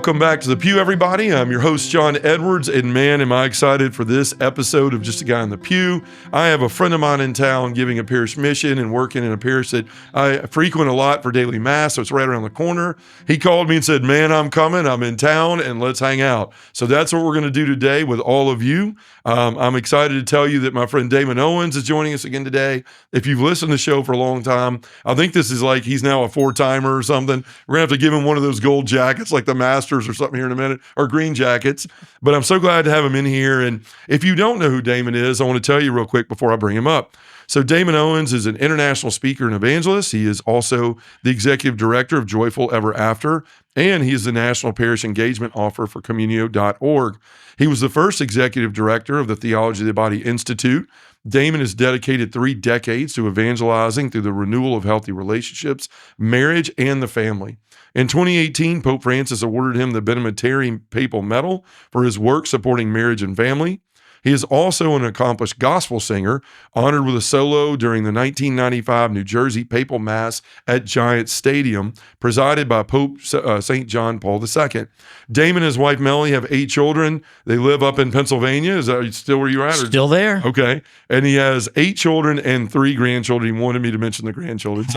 Welcome back to The Pew, everybody. I'm your host, John Edwards, and man, am I excited for this episode of Just a Guy in the Pew. I have a friend of mine in town giving a parish mission and working in a parish that I frequent a lot for daily mass, so it's right around the corner. He called me and said, man, I'm coming, I'm in town, and let's hang out. So that's what we're going to do today with all of you. I'm excited to tell you that my friend Damon Owens is joining us again today. If you've listened to the show for a long time, I think this is like he's now a four-timer or something. We're going to have to give him one of those gold jackets like the Masters or something here in a minute, or green jackets. But I'm so glad to have him in here. And if you don't know who Damon is, I want to tell you real quick before I bring him up. So Damon Owens is an international speaker and evangelist. He is also the executive director of Joyful Ever After, and he is the national parish engagement officer for Communio.org. He was the first executive director of the Theology of the Body Institute. Damon has dedicated 3 decades to evangelizing through the renewal of healthy relationships, marriage, and the family. In 2018, Pope Francis awarded him the Benemeritarian Papal Medal for his work supporting marriage and family. He is also an accomplished gospel singer, honored with a solo during the 1995 New Jersey Papal Mass at Giant Stadium, presided by Pope St. John Paul II. Damon and his wife Melanie have 8 children. They live up in Pennsylvania. Is that still where you're at? Or? Still there. Okay. And he has 8 children and 3 grandchildren. He wanted me to mention the grandchildren.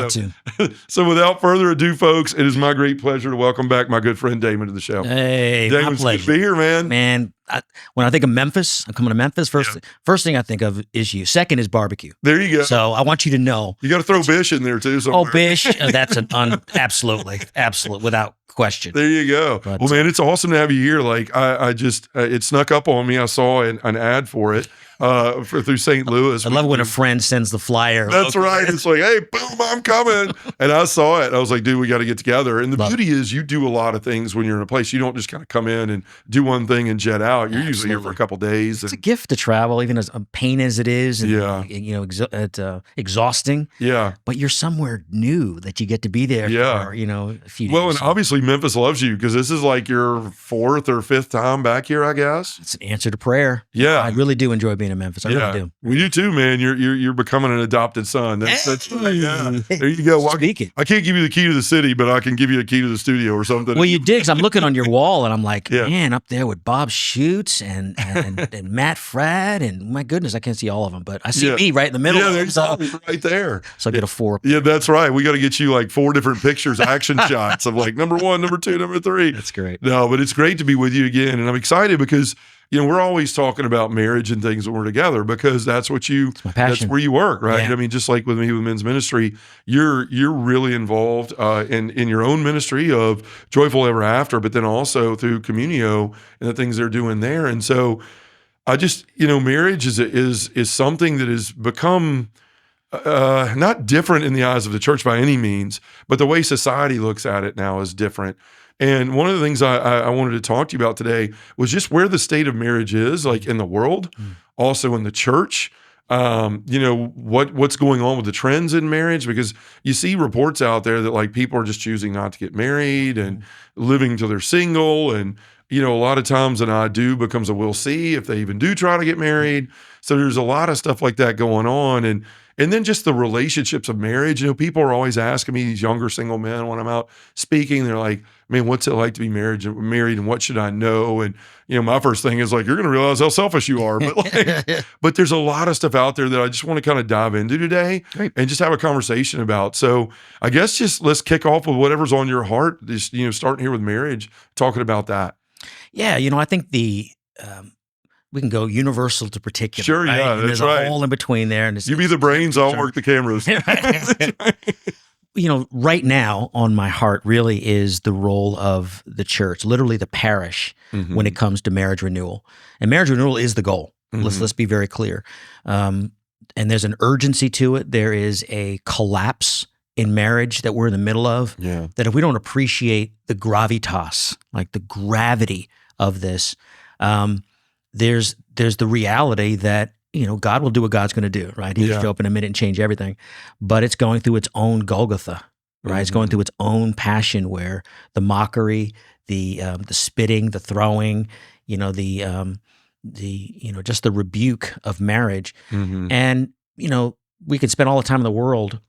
So without further ado, folks, it is my great pleasure to welcome back my good friend Damon to the show. Hey, Damon, my pleasure. Good to be here, man. Man, when I think of Memphis, I'm coming to Memphis. First thing I think of is you. Second is barbecue. There you go. So I want you to know. You got to throw Bish in there too. Somewhere. Oh, Bish. That's absolutely, without question. There you go. But, well, man, it's awesome to have you here. Like I just, it snuck up on me. I saw an ad for it through St. Louis. I love when a friend sends the flyer. That's right. It's like, hey, boom, I'm coming. And I saw it. I was like, dude, we got to get together. And the beauty is you do a lot of things when you're in a place. You don't just kind of come in and do one thing and jet out. You're usually here for a couple of days. It's a gift to travel, even as pain as it is. And, exhausting. Yeah. But you're somewhere new that you get to be there for, a few days. Well, and obviously Memphis loves you because this is like your 4th or 5th time back here, I guess. It's an answer to prayer. Yeah. I really do enjoy being in Memphis. I really do. We do too, man. You're becoming an adopted son. That's yeah. There you go. Well, Speaking. I can't give you the key to the city, but I can give you a key to the studio or something. Well, you did, 'cause I'm looking on your wall and I'm like, man, up there with Bob Schutz and Matt Fradd, and my goodness, I can't see all of them, but I see me right in the middle. Yeah, there's right there. So I get a 4. Yeah, that's right. We got to get you like 4 different pictures, action shots of like number 1, number 2, number 3. That's great. No, but it's great to be with you again, and I'm excited because we're always talking about marriage and things when we're together because that's what that's where you work, right? Yeah. I mean, just like with me with men's ministry, you're really involved in your own ministry of Joyful Ever After, but then also through Communio and the things they're doing there. And so I just, marriage is something that has become not different in the eyes of the church by any means, but the way society looks at it now is different. And one of the things I wanted to talk to you about today was just where the state of marriage is, like in the world, also in the church. What's going on with the trends in marriage, because you see reports out there that like people are just choosing not to get married and living till they're single. And, a lot of times an I do becomes a we'll see if they even do try to get married. So there's a lot of stuff like that going on. And then just the relationships of marriage. People are always asking me, these younger single men, when I'm out speaking, they're like, man, what's it like to be married and what should I know? And, my first thing is like, you're going to realize how selfish you are. But but there's a lot of stuff out there that I just want to kind of dive into today and just have a conversation about. So I guess just let's kick off with whatever's on your heart, just, starting here with marriage, talking about that. Yeah. I think we can go universal to particular. Sure, right? yeah, and that's there's right. a hole in between there. And You be the brains, I'll work the cameras. Right now on my heart really is the role of the church, literally the parish, when it comes to marriage renewal. And marriage renewal is the goal. Let's be very clear. And there's an urgency to it. There is a collapse in marriage that we're in the middle of. Yeah. That if we don't appreciate the gravitas, like the gravity of this, there's the reality that God will do what God's going to do, right? He can show up in a minute and change everything, but it's going through its own Golgotha, right? It's going through its own passion where the mockery, the spitting, the throwing, just the rebuke of marriage, and we could spend all the time in the world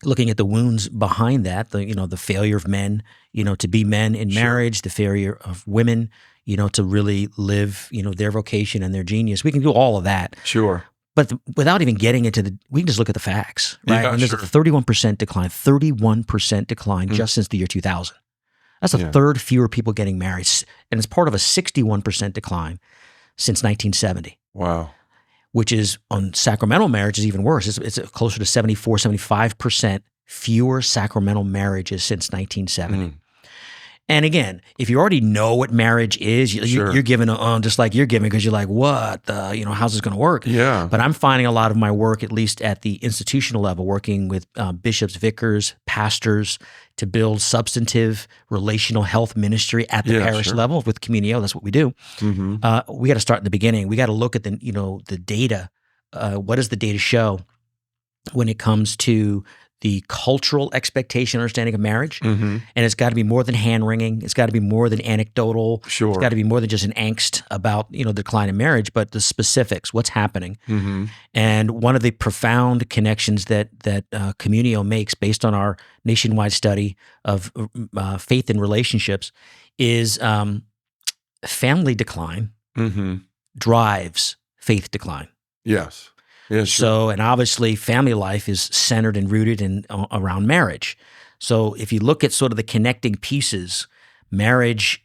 looking at the wounds behind that, the failure of men, to be men in marriage, the failure of women, to really live, their vocation and their genius. We can do all of that. Sure. But without even getting into we can just look at the facts, right? Yeah, and there's a 31% decline just since the year 2000. That's a third fewer people getting married. And it's part of a 61% decline since 1970. Wow. Which is, on sacramental marriage, is even worse. It's closer to 74, 75% fewer sacramental marriages since 1970. And again, if you already know what marriage is, you're giving just like you're giving, because you're like, what, how's this going to work? Yeah. But I'm finding a lot of my work, at least at the institutional level, working with bishops, vicars, pastors, to build substantive relational health ministry at the parish level with Communio. That's what we do. We got to start in the beginning. We got to look at the data. What does the data show when it comes to the cultural expectation, understanding of marriage? And it's got to be more than hand-wringing. It's got to be more than anecdotal. It's got to be more than just an angst about, the decline in marriage, but the specifics, what's happening. And one of the profound connections that Communio makes based on our nationwide study of faith and relationships is family decline drives faith decline. Yes. Yeah, So, and obviously family life is centered and rooted in around marriage. So if you look at sort of the connecting pieces, marriage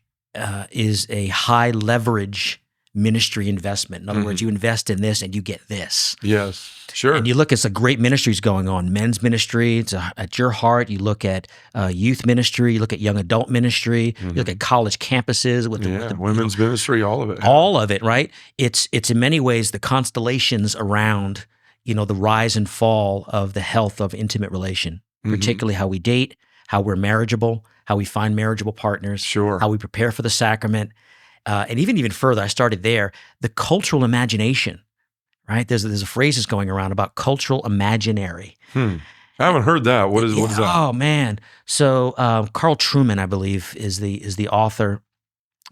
is a high leverage ministry investment. In other words, you invest in this and you get this. Yes, sure. And you look at some great ministries going on. Men's ministry, it's at your heart. You look at youth ministry. You look at young adult ministry. You look at college campuses with the women's ministry, all of it. All of it, right? It's in many ways the constellations around, the rise and fall of the health of intimate relation, particularly how we date, how we're marriageable, how we find marriageable partners, how we prepare for the sacrament. And even further, I started there, the cultural imagination, right? There's a phrase that's going around about cultural imaginary. I haven't heard that. What is that? Oh, man. So Carl Trueman, I believe, is the author,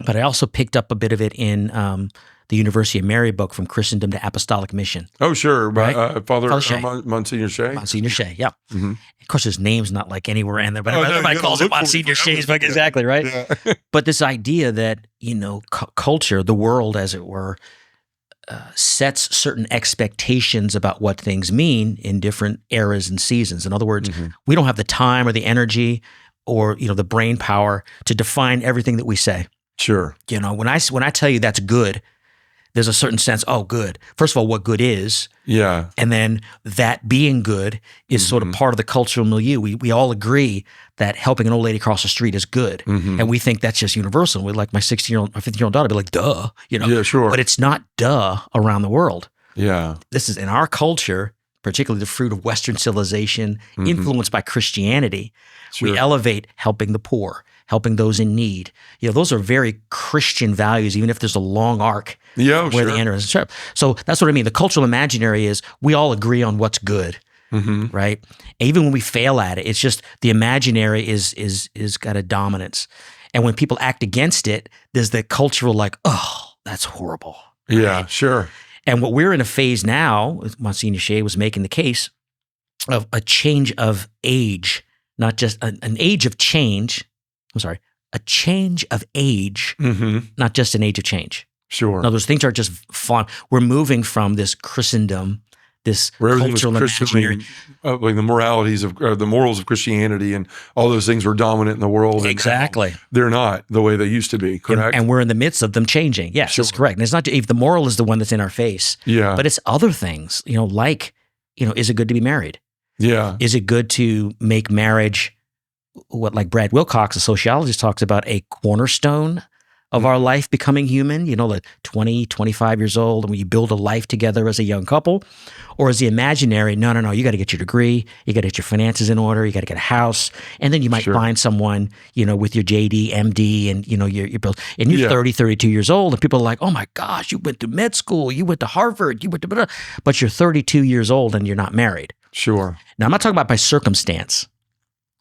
but I also picked up a bit of it in the University of Mary book, From Christendom to Apostolic Mission. Oh, sure. Right? Father Shea. Monsignor Shea. Monsignor Shea, yeah. Of course, his name's not like anywhere in there, but everybody calls it Monsignor Shea's book. Exactly, right? Yeah. But this idea that, culture, the world, as it were, sets certain expectations about what things mean in different eras and seasons. In other words, we don't have the time or the energy or, the brain power to define everything that we say. Sure. When I tell you that's good, there's a certain sense, oh, good. First of all, what good is. Yeah. And then that being good is sort of part of the cultural milieu. We all agree that helping an old lady cross the street is good. And we think that's just universal. We like my 16-year-old, my 15-year-old daughter be like, duh. Yeah, sure. But it's not duh around the world. Yeah. This is in our culture, particularly the fruit of Western civilization, influenced by Christianity. We elevate helping the poor, helping those in need. Those are very Christian values, even if there's a long arc where the end is sharp. So that's what I mean. The cultural imaginary is we all agree on what's good, right? And even when we fail at it, it's just the imaginary is got a dominance. And when people act against it, there's the cultural like, oh, that's horrible. Right? Yeah, sure. And what we're in a phase now, Monsignor Shea was making the case of a change of age, not just an age of change. I'm sorry, a change of age, not just an age of change. Sure. In other words, things are just fun. We're moving from this Christendom, this cultural imaginary. Like the moralities of the morals of Christianity and all those things were dominant in the world. Exactly. They're not the way they used to be, correct? And we're in the midst of them changing. Yes, that's correct. And it's not if the moral is the one that's in our face. Yeah. But it's other things, like, is it good to be married? Yeah. Is it good to make marriage what, like Brad Wilcox, a sociologist, talks about, a cornerstone of our life becoming human, like 20, 25 years old, and when you build a life together as a young couple? Or is the imaginary, no, you got to get your degree, you got to get your finances in order, you got to get a house, and then you might find someone, with your JD, MD, and, your bills, and you're 30, 32 years old, and people are like, oh my gosh, you went to med school, you went to Harvard, you went to, blah, blah. But you're 32 years old and you're not married. Sure. Now, I'm not talking about by circumstance.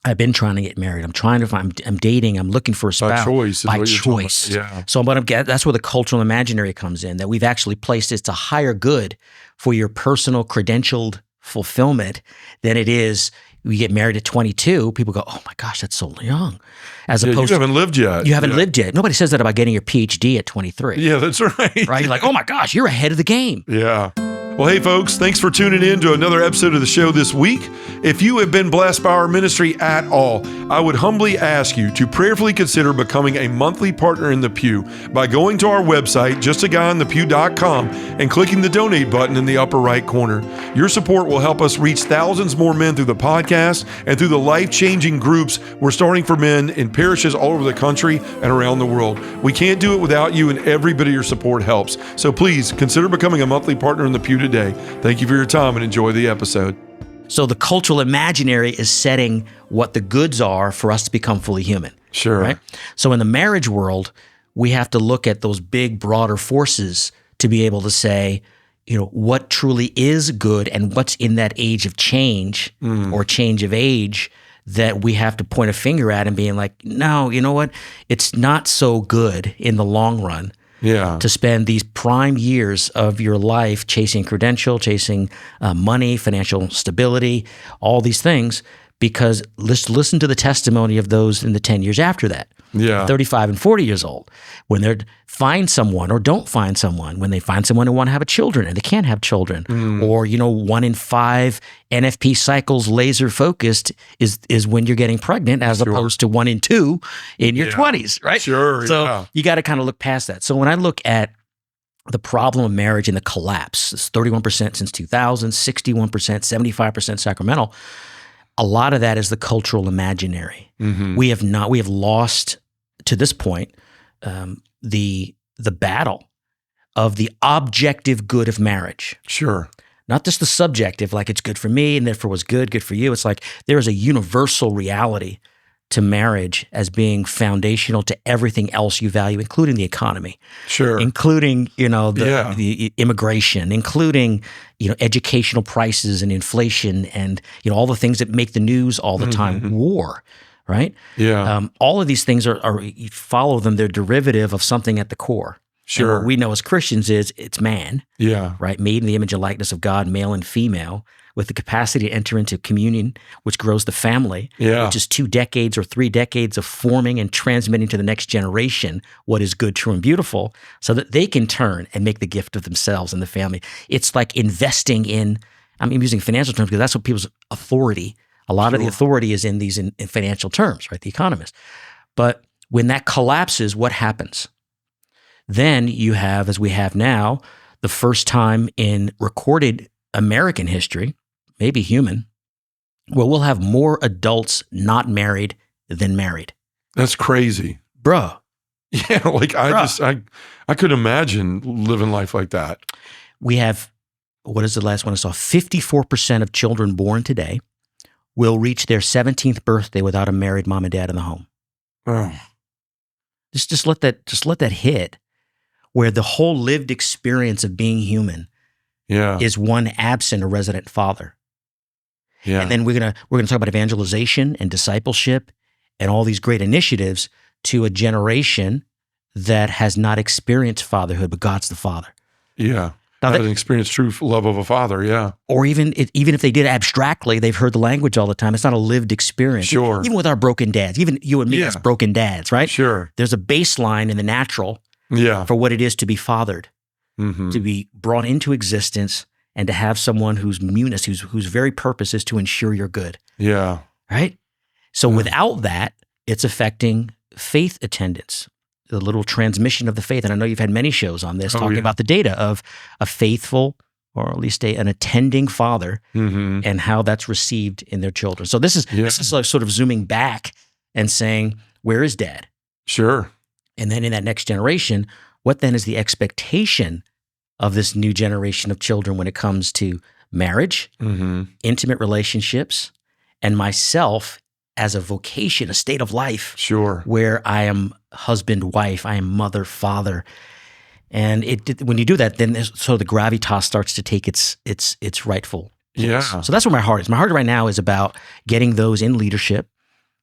I've been trying to get married. I'm dating. I'm looking for a spouse. By choice. Yeah. So that's where the cultural imaginary comes in, that we've actually placed it's a higher good for your personal credentialed fulfillment than it is we get married at 22. People go, oh my gosh, that's so young. As opposed you haven't lived yet. You haven't lived yet. Nobody says that about getting your PhD at 23. Yeah, that's right. Right? You're like, oh my gosh, you're ahead of the game. Yeah. Well, hey, folks, thanks for tuning in to another episode of the show this week. If you have been blessed by our ministry at all, I would humbly ask you to prayerfully consider becoming a monthly partner in The Pew by going to our website, justaguyonthepew.com, and clicking the donate button in the upper right corner. Your support will help us reach thousands more men through the podcast and through the life-changing groups we're starting for men in parishes all over the country and around the world. We can't do it without you, and every bit of your support helps. So please consider becoming a monthly partner in The Pew today. Thank you for your time and enjoy the episode. So the cultural imaginary is setting what the goods are for us to become fully human. Sure. Right? So in the marriage world, we have to look at those big, broader forces to be able to say, what truly is good and what's in that age of change or change of age that we have to point a finger at and being like, no, you know what? It's not so good in the long run. Yeah. To spend these prime years of your life chasing credential, chasing money, financial stability, all these things, because let's listen to the testimony of those in the 10 years after that. Yeah. 35 and 40 years old, when they find someone or don't find someone, when they find someone who want to have children and they can't have children, or 1 in 5 NFP cycles laser focused is when you're getting pregnant, as opposed to 1 in 2 in your 20s, right? Sure. So you got to kind of look past that. So when I look at the problem of marriage and the collapse, it's 31% since 2000, 61%, 75% Sacramento. A lot of that is the cultural imaginary. We have lost to this point the battle of the objective good of marriage. Sure. Not just the subjective, like it's good for me and therefore was good for you. It's like there is a universal reality to marriage as being foundational to everything else you value, including the economy. Sure. Including, the immigration, including, educational prices and inflation and, all the things that make the news all the time, war, right? Yeah. All of these things are you follow them, they're derivative of something at the core. Sure. And what we know as Christians is it's man, Yeah. right? Made in the image and likeness of God, male and female, with the capacity to enter into communion, which grows the family, which is 2 decades or 3 decades of forming and transmitting to the next generation what is good, true, and beautiful, so that they can turn and make the gift of themselves and the family. It's like investing in, I'm using financial terms because that's what people's authority, a lot of the authority is in these in financial terms, right? The economists. But when that collapses, what happens? Then you have, as we have now, the first time in recorded American history, maybe human, where we'll have more adults not married than married. That's crazy. Bruh. Yeah, I could imagine living life like that. We have, what is the last one I saw? 54% of children born today will reach their 17th birthday without a married mom and dad in the home. Oh. Just let that hit, where the whole lived experience of being human is one absent a resident father. Yeah. And then we're gonna talk about evangelization and discipleship and all these great initiatives to a generation that has not experienced fatherhood, but God's the Father. Yeah. Now Hasn't experienced true love of a father. Yeah. Or even if they did abstractly, they've heard the language all the time. It's not a lived experience. Sure. Even with our broken dads, even you and me as broken dads, right? Sure. There's a baseline in the natural for what it is to be fathered, to be brought into existence, and to have someone whose munus, whose very purpose is to ensure your good. Yeah. Right? So without that, it's affecting faith attendance, the little transmission of the faith. And I know you've had many shows on this talking about the data of a faithful, or at least an attending father, and how that's received in their children. So this is like sort of zooming back and saying, where is dad? Sure. And then in that next generation, what then is the expectation of this new generation of children when it comes to marriage, intimate relationships, and myself as a vocation, a state of life, where I am husband, wife, I am mother, father. And when you do that, then the gravitas starts to take its rightful place. Yeah. So that's where my heart is. My heart right now is about getting those in leadership,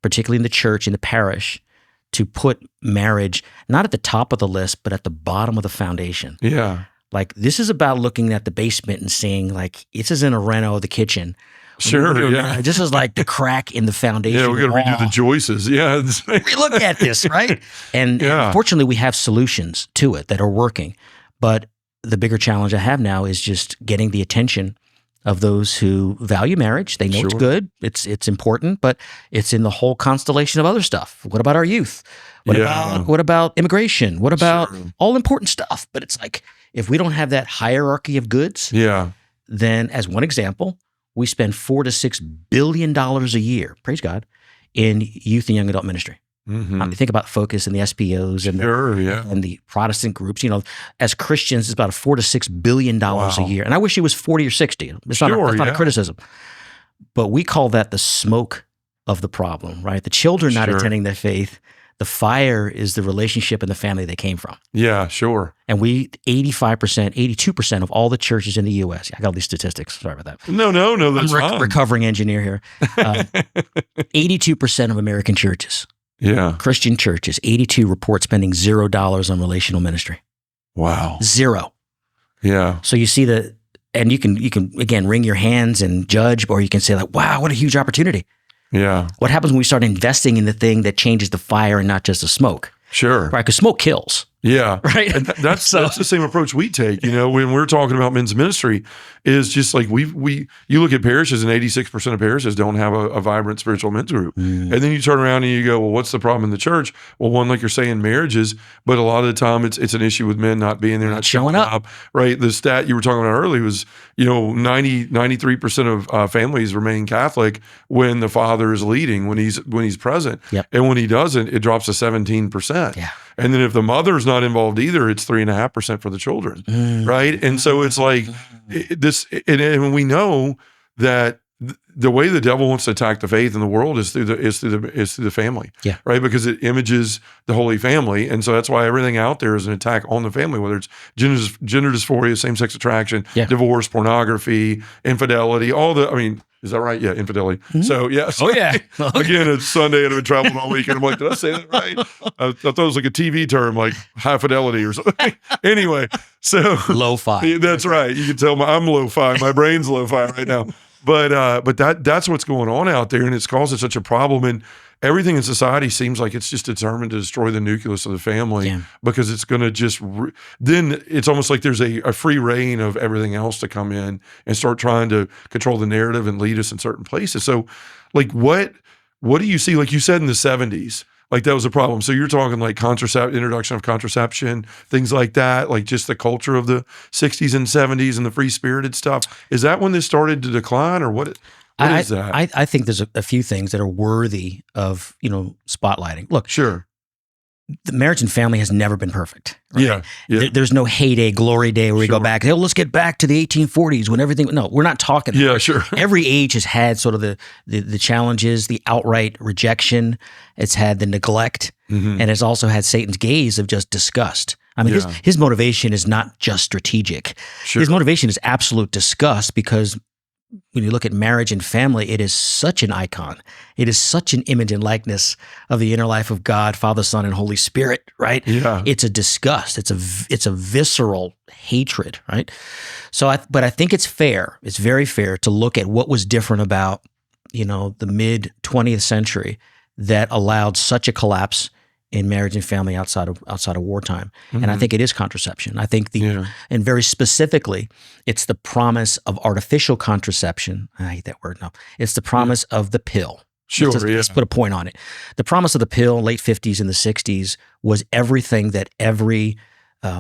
particularly in the church, in the parish, to put marriage not at the top of the list, but at the bottom of the foundation. Yeah. Like, this is about looking at the basement and saying, like, this isn't a reno of the kitchen. Sure, yeah. This is like the crack in the foundation. Yeah, we got to redo the joists. Yeah. We look at this, right? And fortunately, we have solutions to it that are working. But the bigger challenge I have now is just getting the attention of those who value marriage. They know it's good, it's important, but it's in the whole constellation of other stuff. What about our youth? What about immigration? What about all important stuff? But it's like, if we don't have that hierarchy of goods, then, as one example, we spend $4 to $6 billion a year, praise God, in youth and young adult ministry. Think about Focus and the SPOs and the Protestant groups. As Christians, it's about a $4 to $6 billion a year. And I wish it was 40 or 60. It's not a criticism. But we call that the smoke of the problem, right? The children not attending their faith. The fire is the relationship and the family they came from. Yeah, sure. And 85%, 82% of all the churches in the U.S. I got all these statistics. Sorry about that. No, that's fine. I'm a recovering engineer here. 82% of American churches, Christian churches, 82 report spending $0 on relational ministry. Wow. 0. Yeah. So you see and you can again wring your hands and judge, or you can say, like, wow, what a huge opportunity. Yeah. What happens when we start investing in the thing that changes the fire and not just the smoke? Sure. Right, because smoke kills. Yeah. Right. And that's the same approach we take, when we're talking about men's ministry, is just like you look at parishes, and 86% of parishes don't have a vibrant spiritual men's group. And then you turn around and you go, well, what's the problem in the church? Well, one, like you're saying, marriages, but a lot of the time it's an issue with men not being there, not showing up. Right. The stat you were talking about earlier was, 93% of families remain Catholic when the father is leading, when he's present. Yep. And when he doesn't, it drops to 17%. Yeah. And then if the mother's not involved either, it's 3.5% for the children, right? And so it's like and we know that the way the devil wants to attack the faith in the world is through the family, right? Because it images the Holy Family, and so that's why everything out there is an attack on the family, whether it's gender dysphoria, same-sex attraction, divorce, pornography, infidelity, is that right? Yeah, infidelity. So, yes. Oh, yeah. Again, it's Sunday and I've been traveling all weekend. I'm like, did I say that right? I thought it was like a TV term, like high fidelity or something. Anyway, so. Lo-fi. That's right. You can tell I'm lo-fi. My brain's lo-fi right now. But that's what's going on out there, and it's causing such a problem. And everything in society seems like it's just determined to destroy the nucleus of the family because it's going to just then it's almost like there's a free reign of everything else to come in and start trying to control the narrative and lead us in certain places. So, like, what do you see? Like you said in the 70s, like that was a problem. So you're talking like introduction of contraception, things like that, like just the culture of the 60s and 70s and the free-spirited stuff. Is that when this started to decline, or what is that? I think there's a few things that are worthy of, spotlighting. Look, sure. The marriage and family has never been perfect. Right? Yeah. There's no heyday, glory day where we go back, hey, let's get back to the 1840s when everything, no, we're not talking. Yeah, sure. Every age has had sort of the challenges, the outright rejection. It's had the neglect, and it's also had Satan's gaze of just disgust. I mean, his motivation is not just strategic. Sure. His motivation is absolute disgust, because when you look at marriage and family, it is such an icon. It is such an image and likeness of the inner life of God, Father, Son, and Holy Spirit, right? Yeah. It's a disgust. It's a visceral hatred, right? So, but I think it's fair. It's very fair to look at what was different about, the mid 20th century that allowed such a collapse in marriage and family outside of wartime. And I think it is contraception. I think and very specifically, it's the promise of artificial contraception. I hate that word. No, it's the promise of the pill. Sure. Let's put a point on it. The promise of the pill, late 50s and the 60s, was everything that every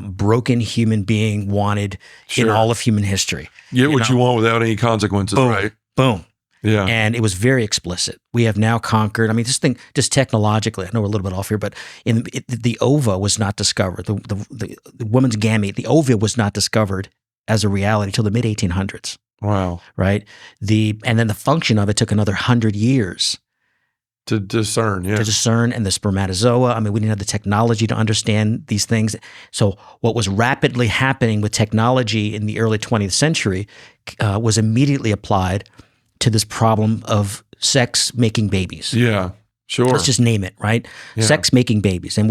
broken human being wanted in all of human history. Get what you want without any consequences, boom, right? Boom. Yeah. And it was very explicit. We have now conquered, this thing, just technologically, I know we're a little bit off here, but the ova was not discovered. The woman's gamete, the ova was not discovered as a reality until the mid 1800s. Wow. Right? And then the function of it took another 100 years. To discern, To discern, and the spermatozoa. We didn't have the technology to understand these things. So what was rapidly happening with technology in the early 20th century was immediately applied to this problem of sex making babies. Yeah, sure. Let's just name it, right? Yeah. Sex making babies. And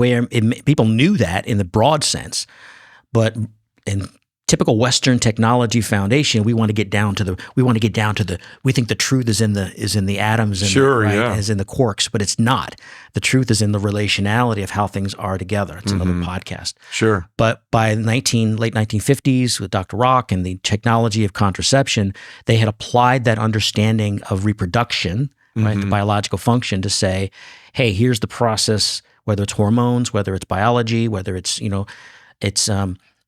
people knew that in the broad sense, but in typical Western technology foundation, we want to get down to the we think the truth is in the atoms and is in the quarks, but it's not. The truth is in the relationality of how things are together. It's another podcast. Sure. But by late 1950s with Dr. Rock and the technology of contraception, they had applied that understanding of reproduction, right, the biological function, to say, hey, here's the process, whether it's hormones, whether it's biology, whether it's,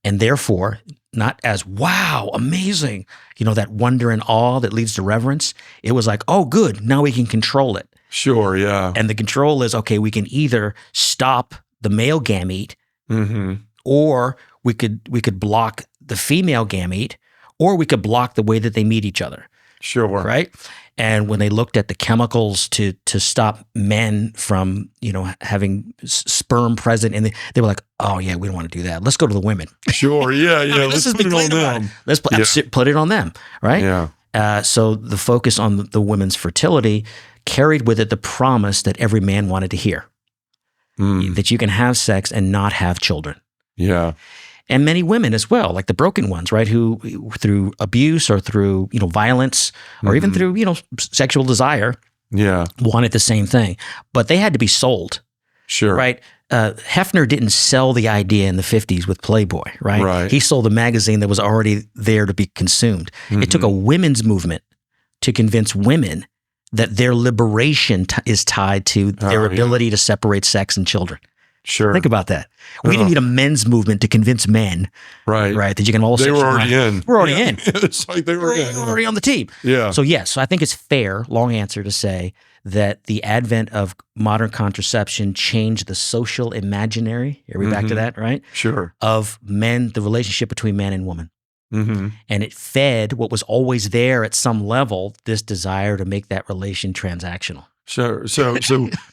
and therefore, not as, wow, amazing, that wonder and awe that leads to reverence. It was like, oh, good, now we can control it. Sure, yeah. And the control is, okay, we can either stop the male gamete, or we could block the female gamete, or we could block the way that they meet each other. Sure. Right? And when they looked at the chemicals to stop men from, having sperm present, and they were like, oh yeah, we don't want to do that. Let's go to the women. Sure. Yeah. Let's put it on them. Let's put it on them. Right. Yeah. So the focus on the women's fertility carried with it the promise that every man wanted to hear, that you can have sex and not have children. Yeah. And many women as well, like the broken ones, right, who through abuse or through, violence or even through, sexual desire, wanted the same thing. But they had to be sold. Sure. Right? Hefner didn't sell the idea in the 50s with Playboy, right? He sold a magazine that was already there to be consumed. It took a women's movement to convince women that their liberation is tied to their ability to separate sex and children. Sure. Think about that. We didn't need a men's movement to convince men, right, that you can all. They were already in. We're already in. It's like they were already on the team. Yeah. So yes, so I think it's fair, long answer, to say that the advent of modern contraception changed the social imaginary. Are we back to that, right? Sure. Of men, the relationship between man and woman. And it fed what was always there at some level, this desire to make that relation transactional. Sure. So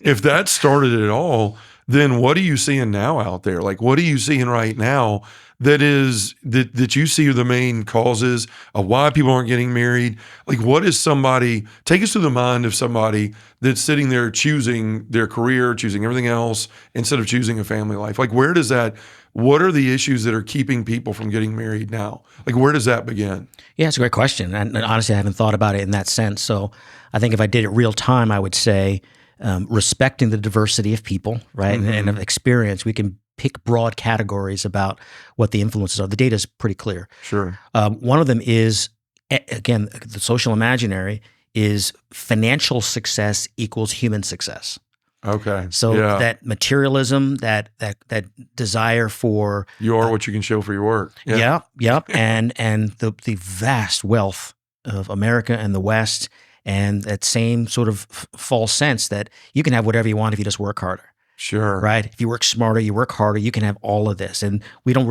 if that started it all, then what are you seeing now out there? Like, what are you seeing right now that you see are the main causes of why people aren't getting married? Like, what is take us to the mind of somebody that's sitting there choosing their career, choosing everything else instead of choosing a family life? Like, what are the issues that are keeping people from getting married now? Like, where does that begin? Yeah, it's a great question. And honestly, I haven't thought about it in that sense. So I think if I did it real time, I would say, respecting the diversity of people, right, and of experience, we can pick broad categories about what the influences are. The data is pretty clear. Sure. One of them is, again, the social imaginary is financial success equals human success. Okay. So that materialism, that desire for you are what you can show for your work. Yeah. and the vast wealth of America and the West. And that same sort of false sense that you can have whatever you want if you just work harder. Sure. Right? If you work smarter, you work harder, you can have all of this. And we don't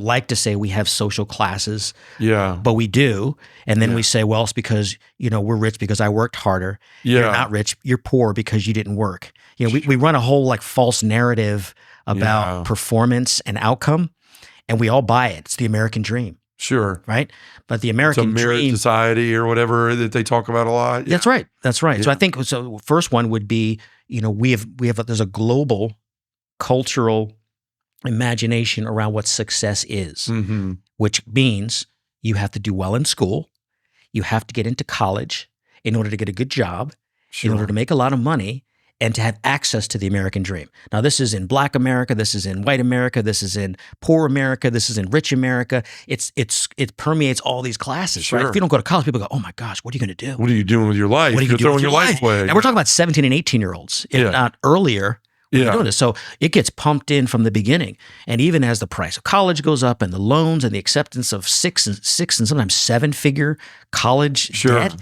like to say we have social classes. Yeah. But we do. And then we say, well, it's because, we're rich because I worked harder. Yeah. You're not rich, you're poor because you didn't work. We run a whole false narrative about performance and outcome, and we all buy it. It's the American dream. Sure. Right? But the American dream society or whatever that they talk about a lot. Yeah. That's right. Yeah. So I think first one would be, there's a global cultural imagination around what success is, which means you have to do well in school, you have to get into college in order to get a good job, in order to make a lot of money, and to have access to the American dream. Now, this is in Black America, this is in white America, this is in poor America, this is in rich America. It permeates all these classes, right? If you don't go to college, people go, oh my gosh, what are you going to do? What are you doing with your life? What are you throwing your life away? And we're talking about 17 and 18-year-olds, if not earlier. Doing this. So it gets pumped in from the beginning. And even as the price of college goes up and the loans and the acceptance of six and sometimes 7-figure college debt.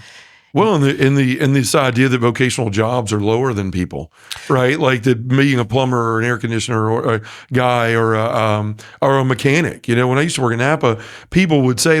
Well, in this idea that vocational jobs are lower than people, right? Like that being a plumber or an air conditioner or a guy or a mechanic. When I used to work in Napa, people would say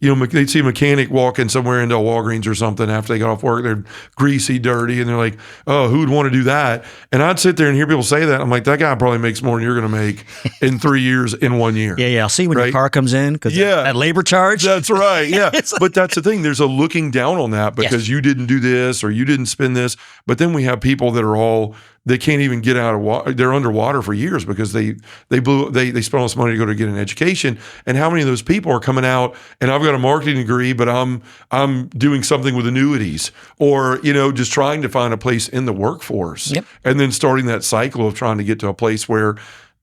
they'd see a mechanic walking somewhere into a Walgreens or something after they got off work. They're greasy, dirty, and they're like, oh, who would want to do that? And I'd sit there and hear people say that. I'm like, that guy probably makes more than you're going to make in 3 years in 1 year. Yeah. I'll see when your car comes in because that labor charge. That's right. Yeah. But that's the thing. There's a looking down on that. because you didn't do this or you didn't spend this. But then we have people that are they can't even get out of water. They're underwater for years because they spent all this money to go to get an education. And how many of those people are coming out and I've got a marketing degree, but I'm doing something with annuities or, just trying to find a place in the workforce and then starting that cycle of trying to get to a place where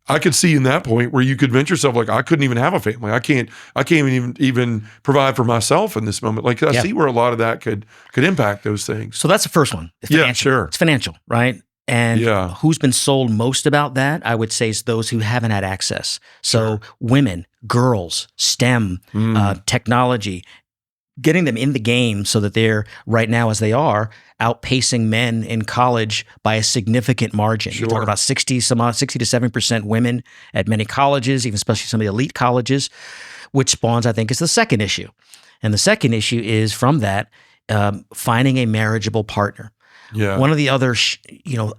I could see in that point where you could venture yourself, like I couldn't even have a family. I can't even provide for myself in this moment. Like I see where a lot of that could impact those things. So that's the first one. It's yeah, sure. It's financial, right? And who's been sold most about that, I would say, is those who haven't had access. So women, girls, STEM, technology, getting them in the game so that they're right now, as they are, outpacing men in college by a significant margin. You're talking about 60 to 7% women at many colleges, even especially some of the elite colleges, which spawns, I think, is the second issue. And the second issue is from that, finding a marriageable partner. Yeah. One of the other,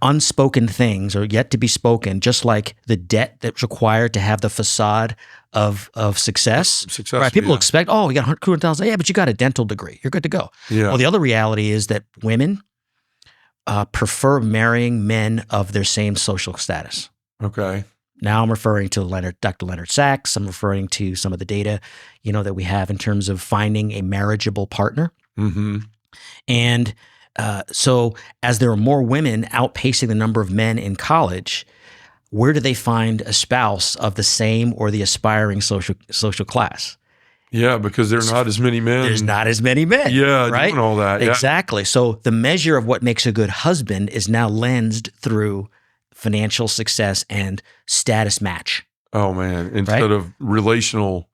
unspoken things or yet to be spoken, just like the debt that's required to have the facade of success. Right? People expect, you got $100,000. Yeah, but you got a dental degree. You're good to go. Yeah. Well, the other reality is that women prefer marrying men of their same social status. Okay. Now I'm referring to Dr. Leonard Sachs. I'm referring to some of the data, that we have in terms of finding a marriageable partner. Mm-hmm. And so as there are more women outpacing the number of men in college, where do they find a spouse of the same or the aspiring social class? Yeah, because there's not as many men. There's not as many men. Yeah, right? Doing all that. Yeah. Exactly. So the measure of what makes a good husband is now lensed through financial success and status match. Oh, man. Instead of relational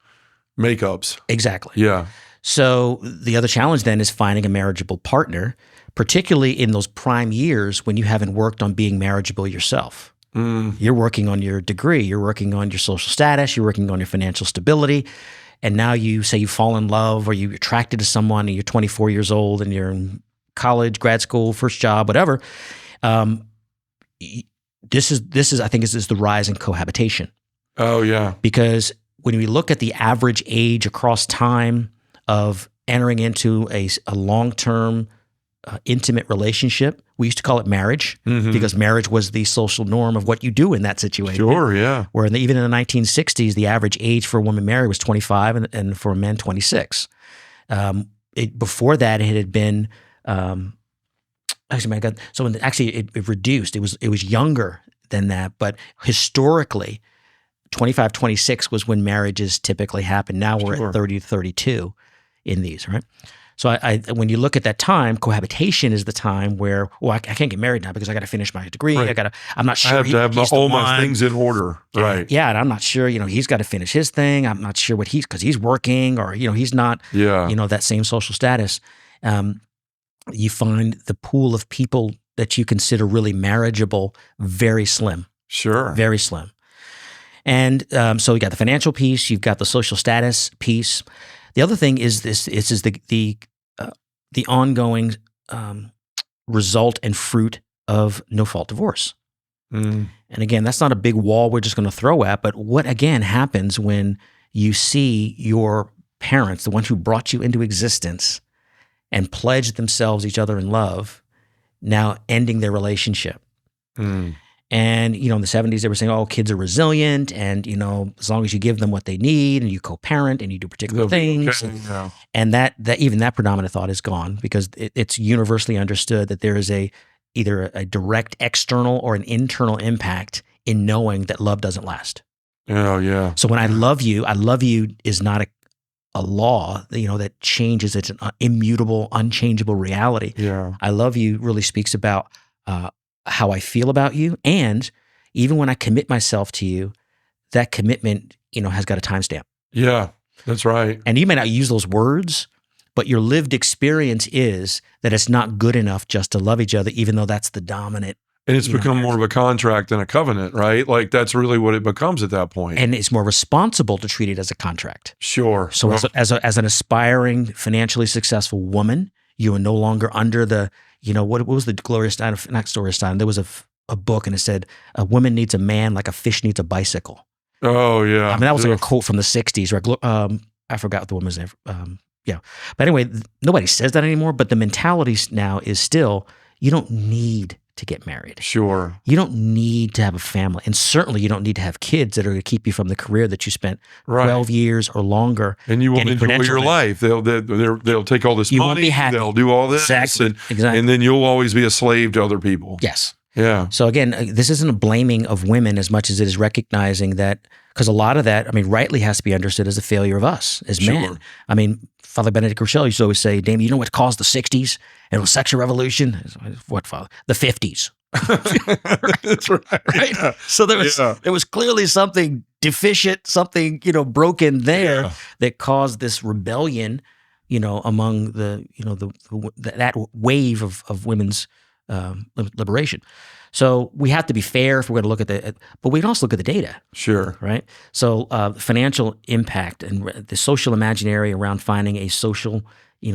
makeups. Exactly. Yeah. So the other challenge then is finding a marriageable partner, particularly in those prime years when you haven't worked on being marriageable yourself. You're working on your degree, you're working on your social status, you're working on your financial stability, and now you say you fall in love or you're attracted to someone and you're 24 years old and you're in college, grad school, first job, whatever. This is I think is the rise in cohabitation. Oh, yeah. Because when we look at the average age across time of entering into a long-term intimate relationship, we used to call it marriage because marriage was the social norm of what you do in that situation. Sure, yeah. Where even in the 1960s, the average age for a woman married was 25 and for a man, 26. Before that, it had been actually, my God. So it reduced. It was younger than that, but historically, 25, 26 was when marriages typically happened. Now we're at 30 to 32 in these, right? So when you look at that time, cohabitation is the time where, I can't get married now because I got to finish my degree. Right. I'm not sure. I have to have all my things in order. Right. Yeah. And I'm not sure, he's got to finish his thing. I'm not sure because he's working or, he's not, that same social status. You find the pool of people that you consider really marriageable, very slim. Sure. Very slim. And so you got the financial piece, you've got the social status piece. The other thing is the ongoing result and fruit of no-fault divorce. And again, that's not a big wall we're just going to throw at, but what again happens when you see your parents, the ones who brought you into existence and pledged themselves each other in love, now ending their relationship. And, in the 70s, they were saying, kids are resilient. And, as long as you give them what they need and you co-parent and you do particular things. Yeah. And that even that predominant thought is gone because it's universally understood that there is either a direct external or an internal impact in knowing that love doesn't last. Oh, yeah. So when I love you is not a law, that changes. It's an immutable, unchangeable reality. Yeah. I love you really speaks about how I feel about you. And even when I commit myself to you, that commitment, has got a timestamp. Yeah, that's right. And you may not use those words, but your lived experience is that it's not good enough just to love each other, even though that's the dominant. And it's become more of a contract than a covenant, right? Like that's really what it becomes at that point. And it's more responsible to treat it as a contract. Sure. So as an aspiring, financially successful woman, you are no longer under the, what was the Gloria Steinem, not Gloria Steinem, there was a book and it said, a woman needs a man like a fish needs a bicycle. Oh, yeah. I mean, that was like a quote from the 60s, right? I forgot what the woman's name. But anyway, nobody says that anymore. But the mentality now is still, you don't need to get married. Sure. You don't need to have a family. And certainly you don't need to have kids that are going to keep you from the career that you spent 12 years or longer. And you won't enjoy your life. They'll take all this money. Won't be happy. They'll do all this. Exactly. And then you'll always be a slave to other people. Yes. Yeah. So again, this isn't a blaming of women as much as it is recognizing that, because a lot of that, I mean, rightly has to be understood as a failure of us as men. I mean, Father Benedict Rochelle used to always say, Damon, you know what caused the 60s? And it was sexual revolution? What, Father? The 50s. That's right. Right? Yeah. So there was clearly something deficient, something, broken there that caused this rebellion, among that wave of women's liberation. So we have to be fair if we're going to look at but we can also look at the data. Sure. Right? So financial impact and the social imaginary around finding a social,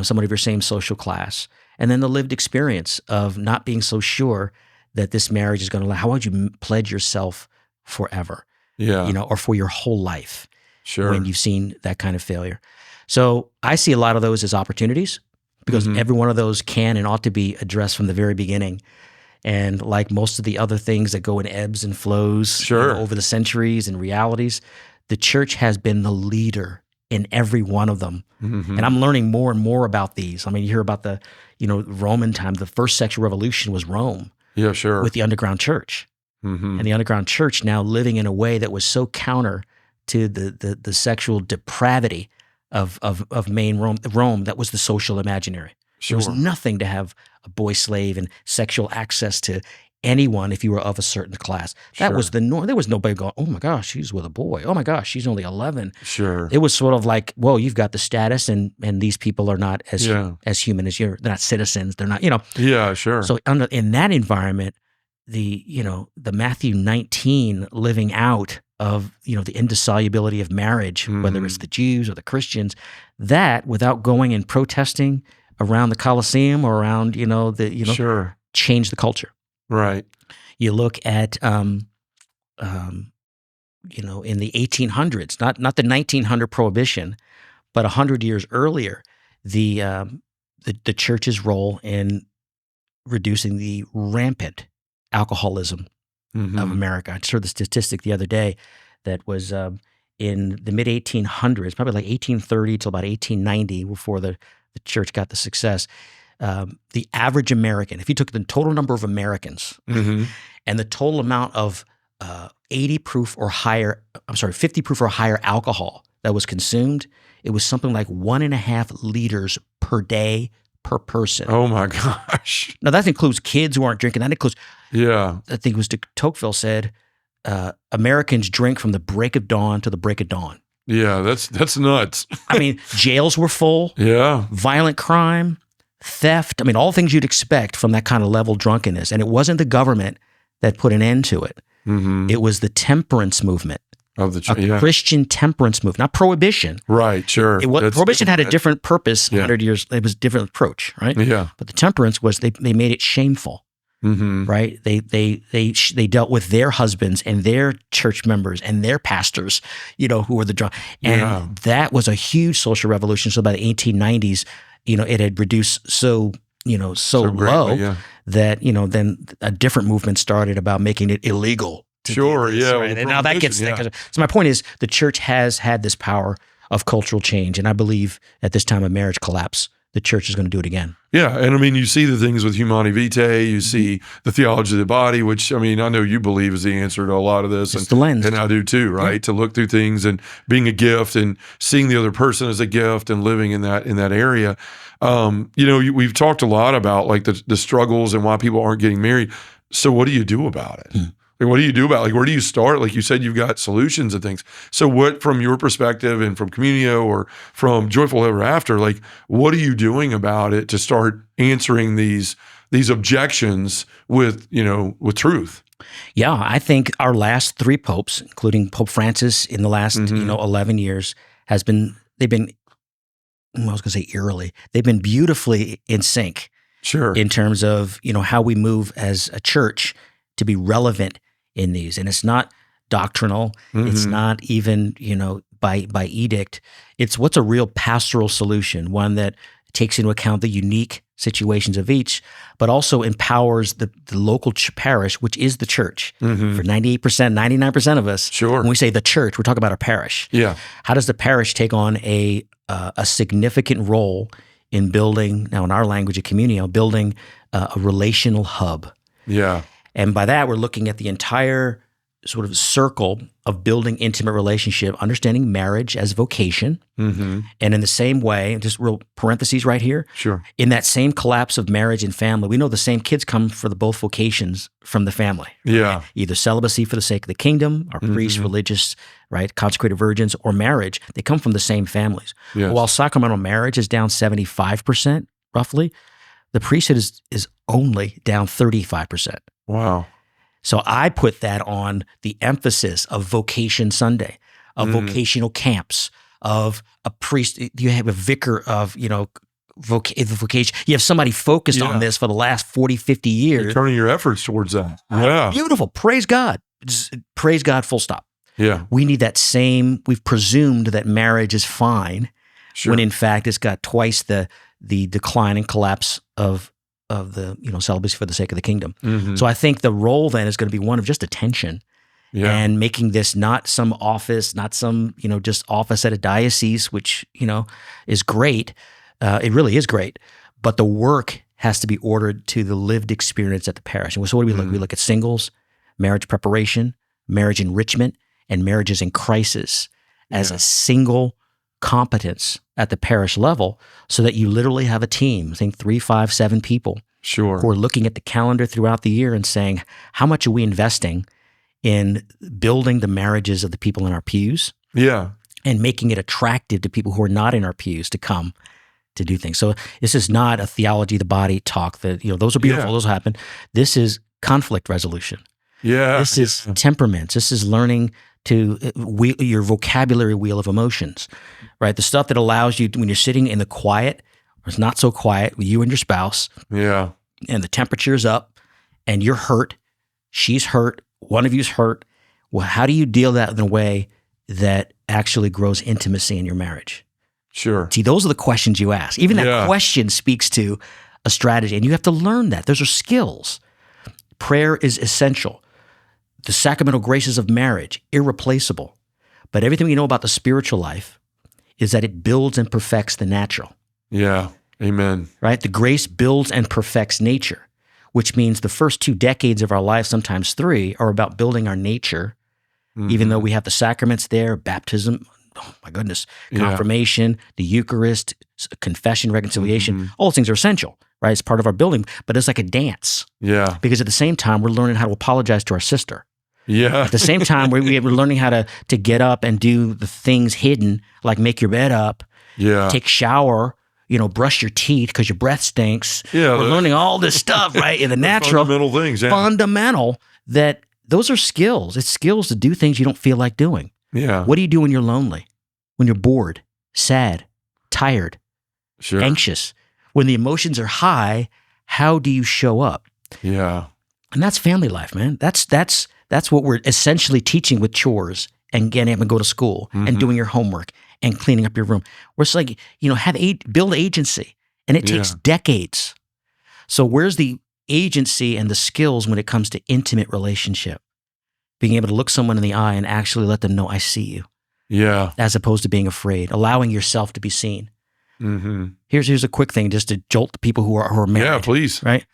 somebody of your same social class, and then the lived experience of not being so sure that this marriage is going to last. How would you pledge yourself forever? Yeah. Or for your whole life. Sure. When you've seen that kind of failure. So I see a lot of those as opportunities, because every one of those can and ought to be addressed from the very beginning. And like most of the other things that go in ebbs and flows over the centuries and realities, the church has been the leader in every one of them. And I'm learning more and more about these. I mean, you hear about the, Roman time. The first sexual revolution was Rome. Yeah, sure. With the underground church. And the underground church now living in a way that was so counter to the sexual depravity of main Rome, that was the social imaginary. There was nothing to have a boy slave and sexual access to anyone if you were of a certain class. That was the norm. There was nobody going, oh my gosh, she's with a boy. Oh my gosh, she's only 11. Sure. It was sort of like, well, you've got the status, and these people are not as human as you're. They're not citizens. They're not, Yeah, sure. So in that environment, the Matthew 19 living out of, the indissolubility of marriage, whether it's the Jews or the Christians, that without going and protesting around the Colosseum or around, change the culture. Right. You look at, in the 1800s, not the 1900 prohibition, but 100 years earlier, the church's role in reducing the rampant alcoholism of America. I heard the statistic the other day that was in the mid 1800s, probably like 1830 till about 1890, before the church got the success. The average American, if you took the total number of Americans and the total amount of 50 proof or higher alcohol that was consumed, it was something like 1.5 liters per day per person. Oh my gosh. Now that includes kids who aren't drinking. That includes, I think it was de Tocqueville said, Americans drink from the break of dawn to the break of dawn. Yeah, that's nuts. I mean, jails were full. Yeah. Violent crime, theft. I mean, all things you'd expect from that kind of level drunkenness. And it wasn't the government that put an end to it. It was the temperance movement. Of the Christian temperance movement, not prohibition. Right, sure. Prohibition had a different purpose 100 years. It was a different approach, right? Yeah. But the temperance was they made it shameful, right? They dealt with their husbands and their church members and their pastors, who were the drunk. And that was a huge social revolution. So by the 1890s, it had reduced so low that, then a different movement started about making it illegal. Sure, this, right? And now that gets so my point is the church has had this power of cultural change, and I believe at this time of marriage collapse, the church is going to do it again. Yeah, and I mean, you see the things with Humani Vitae, you see the theology of the body, which I mean, I know you believe is the answer to a lot of this, it's the lens, and I do too, right? Yeah. To look through things and being a gift and seeing the other person as a gift and living in that area. We've talked a lot about like the struggles and why people aren't getting married. So what do you do about it? Like, what do you do about it? Like, where do you start? Like you said, you've got solutions and things. So what, from your perspective and from Communio or from Joyful Ever After, like, what are you doing about it to start answering these objections with truth? Yeah, I think our last 3 popes, including Pope Francis in the last, 11 years, they've been, I was going to say eerily, they've been beautifully in sync. Sure. In terms of, how we move as a church to be relevant in these. And it's not doctrinal. It's not even, by edict. It's what's a real pastoral solution, one that takes into account the unique situations of each, but also empowers the local parish, which is the church. For 98%, 99% of us, Sure. when we say the church, we're talking about our parish. Yeah. How does the parish take on a significant role in building, now in our language, a community, building a relational hub? Yeah. And by that, we're looking at the entire sort of circle of building intimate relationship, understanding marriage as vocation. And in the same way, just real parentheses right here, Sure. in that same collapse of marriage and family, we know the same kids come for the both vocations from the family. Yeah. Either celibacy for the sake of the kingdom, or priests, religious, right, consecrated virgins, or marriage. They come from the same families. Yes. While sacramental marriage is down 75% roughly, the priesthood is only down 35%. Wow. So I put that on the emphasis of Vocation Sunday, of vocational camps, of a priest. You have a vicar of, vocation. You have somebody focused on this for the last 40, 50 years. Turning your efforts towards that. Yeah. Beautiful. Praise God. Just praise God, full stop. Yeah. We need that same, we've presumed that marriage is fine, Sure. when in fact it's got twice the decline and collapse of the celibacy for the sake of the kingdom. So I think the role then is going to be one of just attention, and making this not some office, not some just office at a diocese, which is great. It really is great, but the work has to be ordered to the lived experience at the parish. And so what do we look? We look at singles, marriage preparation, marriage enrichment, and marriages in crisis as a single competence at the parish level, so that you literally have a team, I think 3, 5, 7 people, Sure. who are looking at the calendar throughout the year and saying, how much are we investing in building the marriages of the people in our pews? Yeah. And making it attractive to people who are not in our pews to come to do things. So this is not a theology of the body talk that, those are beautiful, those happen. This is conflict resolution. Yeah. This is temperaments. This is learning to your vocabulary wheel of emotions, right? The stuff that allows you, when you're sitting in the quiet, or it's not so quiet with you and your spouse, Yeah. and the temperature's up, and you're hurt, she's hurt, one of you's hurt. Well, how do you deal that in a way that actually grows intimacy in your marriage? Sure. See, those are the questions you ask. Even that question speaks to a strategy, and you have to learn that. Those are skills. Prayer is essential. The sacramental graces of marriage, irreplaceable. But everything we know about the spiritual life is that it builds and perfects the natural. Yeah. Amen. Right? The grace builds and perfects nature, which means the first 2 decades of our life, sometimes 3, are about building our nature, even though we have the sacraments there, baptism, oh my goodness, confirmation, the Eucharist, confession, reconciliation, all those things are essential, right? It's part of our building, but it's like a dance. Yeah. Because at the same time, we're learning how to apologize to our sister. Yeah. At the same time, we're learning how to get up and do the things hidden, like make your bed up, take shower, brush your teeth because your breath stinks. Yeah. We're learning all this stuff, right? In the natural. Fundamental things. Yeah. Fundamental, that those are skills. It's skills to do things you don't feel like doing. Yeah. What do you do when you're lonely? When you're bored, sad, tired, Sure. anxious? When the emotions are high, how do you show up? Yeah. And that's family life, man. That's what we're essentially teaching with chores and getting up and go to school and doing your homework and cleaning up your room. We're just like, build agency, and it takes decades. So where's the agency and the skills when it comes to intimate relationship? Being able to look someone in the eye and actually let them know, I see you. Yeah. As opposed to being afraid, allowing yourself to be seen. Here's a quick thing just to jolt the people who are married. Yeah, please. Right?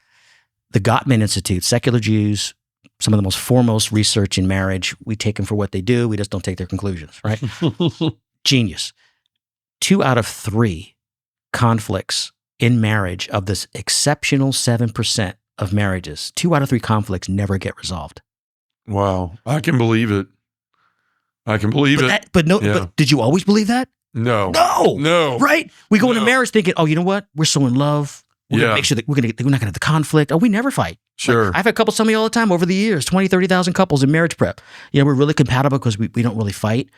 The Gottman Institute, secular Jews, some of the most foremost research in marriage. We take them for what they do. We just don't take their conclusions, right? Genius. 2 out of 3 conflicts in marriage, of this exceptional 7% of marriages, 2 out of 3 conflicts never get resolved. Wow. I can believe it. I can believe it. But did you always believe that? No. No. Right? We go into marriage thinking, oh, you know what? We're so in love. We're going to make sure that we're not going to have the conflict. Oh, we never fight. Sure. Like, I've had couples tell me all the time over the years, 20, 30,000 couples in marriage prep. We're really compatible because we don't really fight.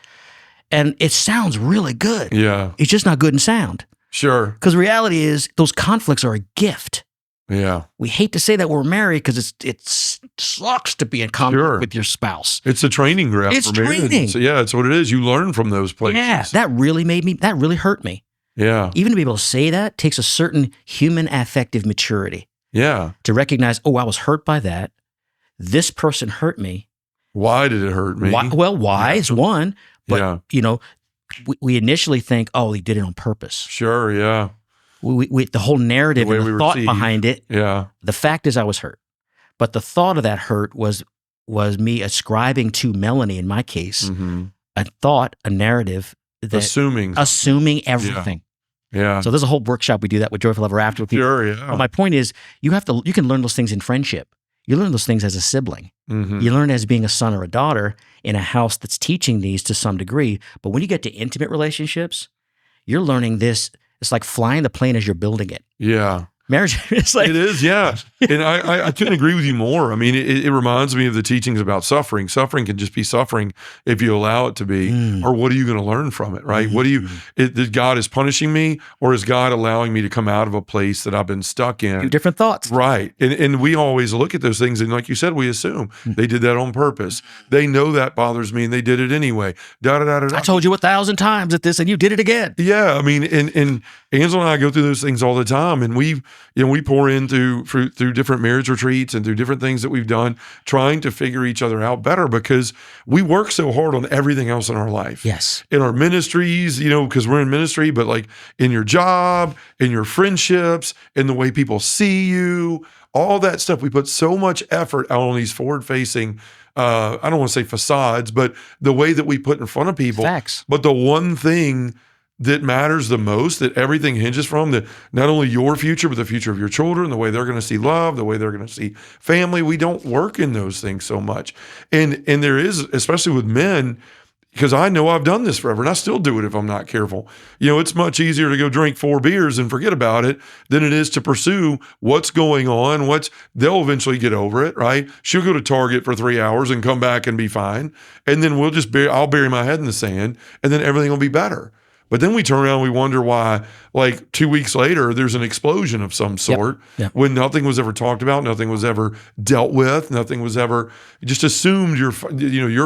And it sounds really good. Yeah. It's just not good in sound. Sure. Because the reality is those conflicts are a gift. Yeah. We hate to say that we're married because it sucks to be in conflict Sure. with your spouse. It's a training ground It's for marriage. training. So yeah, it's what it is. You learn from those places. Yeah, that really hurt me. Yeah. Even to be able to say that takes a certain human affective maturity Yeah. to recognize, oh, I was hurt by that. This person hurt me. Why did it hurt me? Why is one, but Yeah. you know, we initially think, oh, he did it on purpose. Sure. Yeah. We the whole narrative The way and the we thought receive. behind it. Yeah. The fact is, I was hurt, but the thought of that hurt was me ascribing to Melanie, in my case, Mm-hmm. a thought, a narrative that Assuming everything. Yeah. So there's a whole workshop we do that with Joyful Ever After with people. Sure. Yeah. But my point is, you can learn those things in friendship. You learn those things as a sibling. Mm-hmm. You learn as being a son or a daughter in a house that's teaching these to some degree. But when you get to intimate relationships, you're learning this. It's like flying the plane as you're building it. Yeah. Marriage is like It is, yeah. And I couldn't agree with you more. I mean, it reminds me of the teachings about suffering. Suffering can just be suffering if you allow it to be. Or what are you going to learn from it, right? What that God is punishing me, or is God allowing me to come out of a place that I've been stuck in? two different thoughts. Right. And we always look at those things, and like you said, we assume they did that on purpose. They know that bothers me, and they did it anyway. I told you 1,000 times at this, and you did it again. Yeah, I mean, and Angela and I go through those things all the time, and we pour into through different marriage retreats and through different things that we've done, trying to figure each other out better, because we work so hard on everything else in our life. Yes. In our ministries, because we're in ministry, but like in your job, in your friendships, in the way people see you, all that stuff, we put so much effort out on these forward-facing, I don't want to say facades, but the way that we put in front of people. Facts. But the one thing that matters the most, that everything hinges from, that not only your future, but the future of your children, the way they're going to see love, the way they're going to see family, we don't work in those things so much. And there is, especially with men, because I know I've done this forever, and I still do it if I'm not careful. It's much easier to go drink 4 beers and forget about it than it is to pursue what's going on. They'll eventually get over it, right? She'll go to Target for 3 hours and come back and be fine. And then I'll bury my head in the sand, and then everything will be better. But then we turn around and we wonder why, like 2 weeks later, there's an explosion of some sort when nothing was ever talked about, nothing was ever dealt with, nothing was ever just assumed you're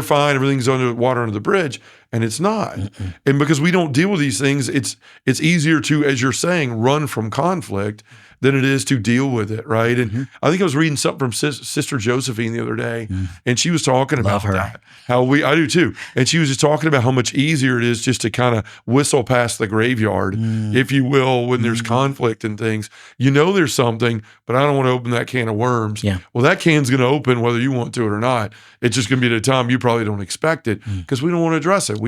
fine, everything's water under the bridge, and it's not. Mm-mm. And because we don't deal with these things, it's easier to, as you're saying, run from conflict than it is to deal with it, right? And I think I was reading something from Sister Josephine the other day, and she was talking about that. I do too. And she was just talking about how much easier it is just to kind of whistle past the graveyard, if you will, when there's conflict and things. There's something, but I don't want to open that can of worms. Yeah. Well, that can's going to open whether you want to it or not. It's just going to be at a time you probably don't expect it, because we don't want to address it.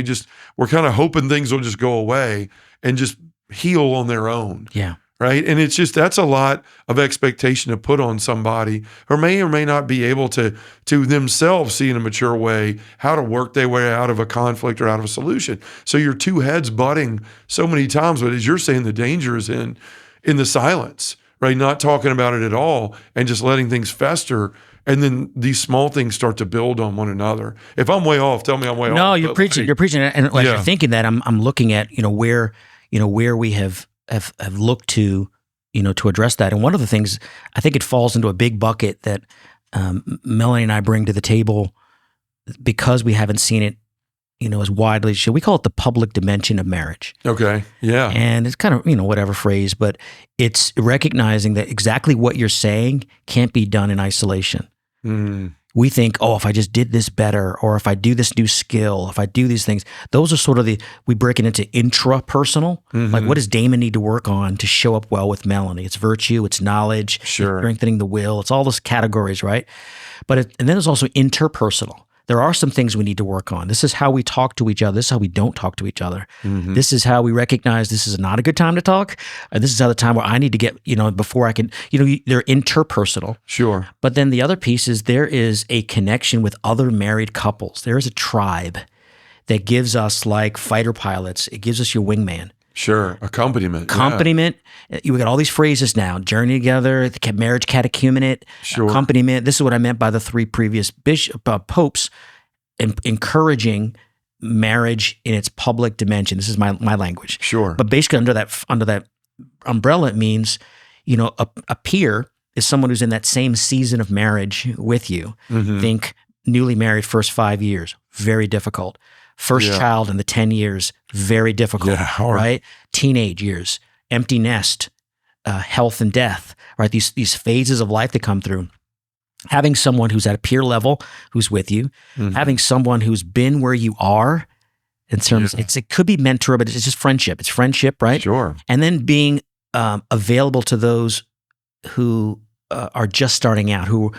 We're kind of hoping things will just go away and just heal on their own. Yeah. Right. And it's just, that's a lot of expectation to put on somebody who may or may not be able to themselves see in a mature way how to work their way out of a conflict or out of a solution. So your two heads butting so many times, but as you're saying, the danger is in the silence, right? Not talking about it at all and just letting things fester. And then these small things start to build on one another. If I'm way off, tell me I'm way off. No, you're preaching. You're preaching. And as you're thinking that, I'm looking at, where we have looked to, to address that. And one of the things, I think it falls into a big bucket that Melanie and I bring to the table because we haven't seen it, as widely. So we call it the public dimension of marriage. Okay. Yeah. And it's kind of, whatever phrase, but it's recognizing that exactly what you're saying can't be done in isolation. We think, if I just did this better, or if I do this new skill, if I do these things, those are sort of we break it into intrapersonal. Like, what does Damon need to work on to show up well with Melanie? It's virtue, it's knowledge, it's strengthening the will. It's all those categories, right? And then there's also interpersonal. There are some things we need to work on. This is how we talk to each other. This is how we don't talk to each other. This is how we recognize this is not a good time to talk. And this is how the time where I need to get, before I can, they're interpersonal. Sure. But then the other piece is there is a connection with other married couples. There is a tribe that gives us, like fighter pilots, it gives us your wingman. Sure. Accompaniment. You got all these phrases now: journey together, the marriage catechumenate, accompaniment. This is what I meant by the 3 previous popes encouraging marriage in its public dimension. This is my language. Sure. But basically under that umbrella, it means, a peer is someone who's in that same season of marriage with you. Think newly married first 5 years, very difficult. First child in the 10 years, very difficult, right? Teenage years, empty nest, health and death, right? These phases of life that come through. Having someone who's at a peer level, who's with you, having someone who's been where you are in terms, it could be mentor, but it's just friendship. It's friendship, right? Sure. And then being available to those who are just starting out, who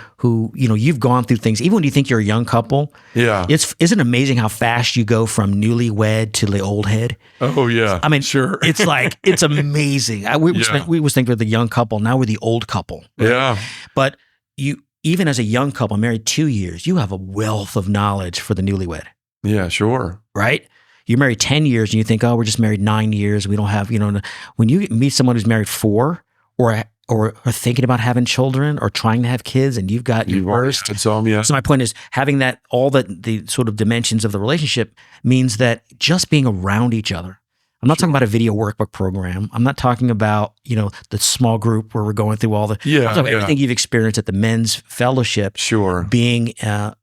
you've gone through things. Even when you think you're a young couple, isn't it amazing how fast you go from newlywed to the old head? Oh yeah, I mean, sure. It's like it's amazing. We was thinking of the young couple. Now we're the old couple. Right? Yeah, but even as a young couple, married 2 years, you have a wealth of knowledge for the newlywed. Yeah, sure. Right? You're married 10 years and you think, oh, we're just married 9 years. We don't have, when you meet someone who's married 4 or thinking about having children or trying to have kids and you've got your first. So my point is having that, all the sort of dimensions of the relationship means that just being around each other. I'm not talking about a video workbook program. I'm not talking about, the small group where we're going through all the, I'm talking about everything you've experienced at the men's fellowship. Sure. Being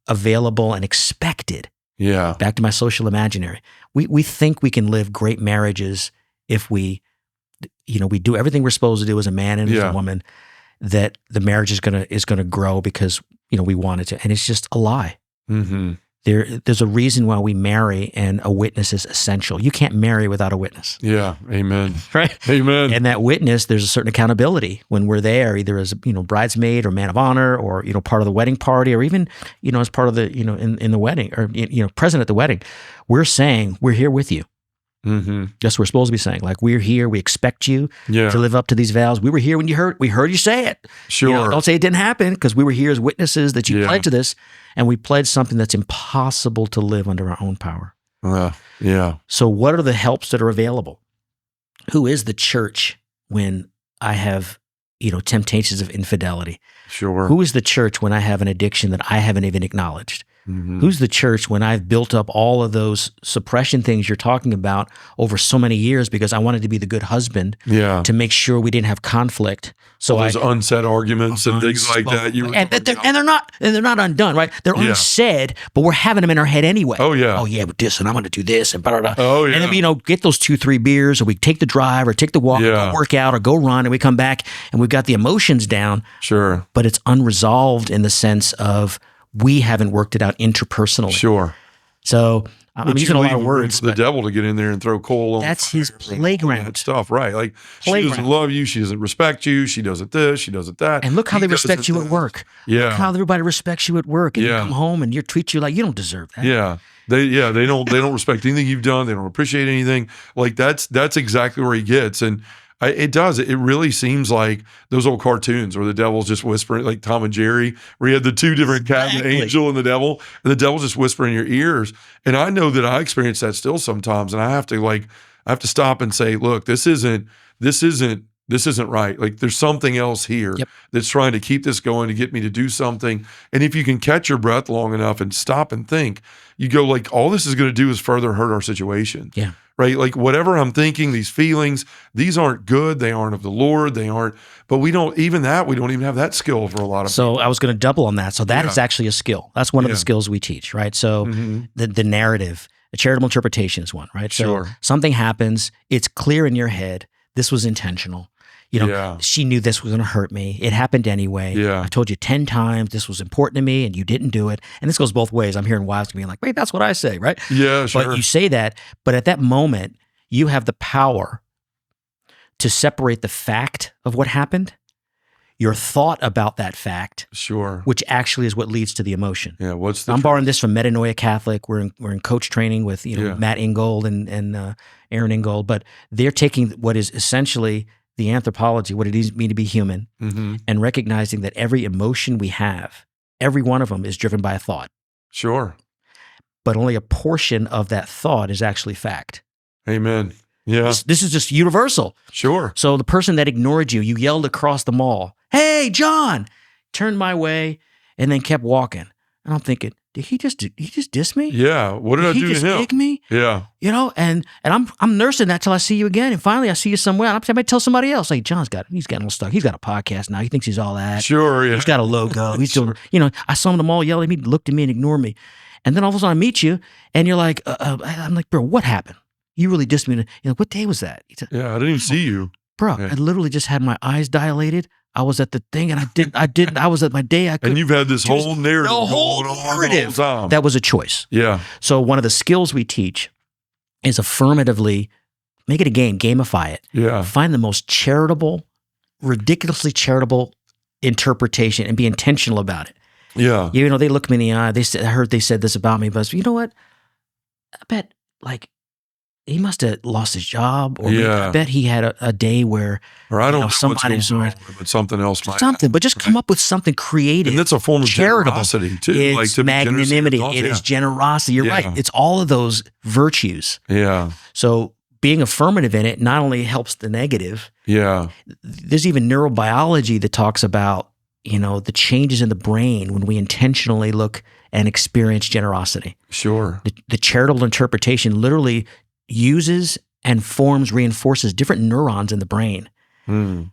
available and expected. Yeah. Back to my social imaginary. We think we can live great marriages if we do everything we're supposed to do as a man and as a woman, that the marriage is gonna grow because, we want it to. And it's just a lie. There's a reason why we marry, and a witness is essential. You can't marry without a witness. Yeah. Amen. Right? Amen. And that witness, there's a certain accountability when we're there, either as bridesmaid or man of honor, or part of the wedding party, or even as part of the in the wedding, or present at the wedding. We're saying we're here with you. That's what we're supposed to be saying. Like, we're here. We expect you to live up to these vows. We were here when we heard you say it. Sure. Don't say it didn't happen, because we were here as witnesses that you pledged to this, and we pledged something that's impossible to live under our own power. So what are the helps that are available? Who is the church when I have, temptations of infidelity? Sure. Who is the church when I have an addiction that I haven't even acknowledged? Who's the church when I've built up all of those suppression things you're talking about over so many years because I wanted to be the good husband to make sure we didn't have conflict. So all those unsaid arguments and things like that. They're not undone, right? They're unsaid, but we're having them in our head anyway. Oh yeah. Oh yeah, but this, and I'm going to do this, and blah, blah, blah. Oh yeah. And then get those 2-3 beers, or we take the drive, or take the walk, or go work out, or go run, and we come back and we've got the emotions down. Sure. But it's unresolved in the sense of, we haven't worked it out interpersonally. Sure. So I'm using a lot of words. For the devil to get in there and throw coal on. That's his playground. That stuff, right? Like, she doesn't love you. She doesn't respect you. She doesn't this. She doesn't that. And look how they respect you at work. Yeah. Look how everybody respects you at work. And you come home and treat you like you don't deserve that. Yeah. They don't respect anything you've done. They don't appreciate anything. Like, that's exactly where he gets. And it does. It really seems like those old cartoons where the devil's just whispering, like Tom and Jerry, where you had the two different cats, the angel and the devil's just whispering in your ears. And I know that I experience that still sometimes. And I have to stop and say, look, this isn't right. Like, there's something else here that's trying to keep this going, to get me to do something. And if you can catch your breath long enough and stop and think, you go, like, all this is going to do is further hurt our situation. Yeah. Right? Like, whatever I'm thinking, these feelings, these aren't good. They aren't of the Lord. They aren't, but we don't even have that skill for a lot of people. So I was going to double on that. So that is actually a skill. That's one of the skills we teach, right? So the narrative, the charitable interpretation is one, right? So something happens, it's clear in your head, this was intentional. She knew this was going to hurt me. It happened anyway. Yeah. I told you 10 times this was important to me, and you didn't do it. And this goes both ways. I'm hearing wives being like, wait, that's what I say, right? Yeah, sure. But you say that, but at that moment, you have the power to separate the fact of what happened, your thought about that fact, which actually is what leads to the emotion. Yeah, I'm borrowing this from Metanoia Catholic. We're in coach training with Matt Ingold and Aaron Ingold, but they're taking what is essentially the anthropology, what it means to be human, and recognizing that every emotion we have, every one of them is driven by a thought. Sure. But only a portion of that thought is actually fact. Amen. Yeah. This is just universal. Sure. So the person that ignored you, you yelled across the mall, hey, John, turned my way, and then kept walking. And I'm thinking, did he just diss me? Yeah. What did I He do just to him? dig me? Yeah. You know, and I'm nursing that till I see you again. And finally I see you somewhere. And I might tell somebody else, like, he's getting a little stuck. He's got a podcast now. He thinks he's all that. Sure. Yeah. He's got a logo. He's doing, I saw them all yell at me, looked at me and ignored me. And then all of a sudden I meet you and you're like, I'm like, bro, what happened? You really dissed me. You're like, what day was that? He said, Yeah. I didn't even see you. Bro, Yeah. I literally just had my eyes dilated. I was at the thing and I was at my day. And you've had this whole narrative. The whole going on narrative. the whole time. That was a choice. Yeah. So one of the skills we teach is affirmatively make it a game, gamify it. Yeah. Find the most charitable, ridiculously charitable interpretation and be intentional about it. Yeah. You know, they look me in the eye. I heard they said this about me, but you know what? I bet like he must have lost his job, or maybe I bet he had a day where, or I don't know somebody's what's going on, but something else might something. But just come up with something creative. And that's a form of charitable. generosity too. It's like to magnanimity. It is generosity. You're right. It's all of those virtues. Yeah. So being affirmative in it not only helps the negative. Yeah. There's even neurobiology that talks about, the changes in the brain when we intentionally look and experience generosity. Sure. The charitable interpretation literally uses and reinforces different neurons in the brain.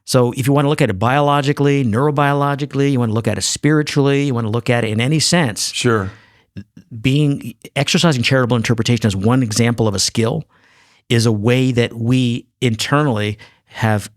So if you want to look at it biologically, neurobiologically, you want to look at it spiritually, you want to look at it in any sense. Sure. Exercising charitable interpretation as one example of a skill is a way that we internally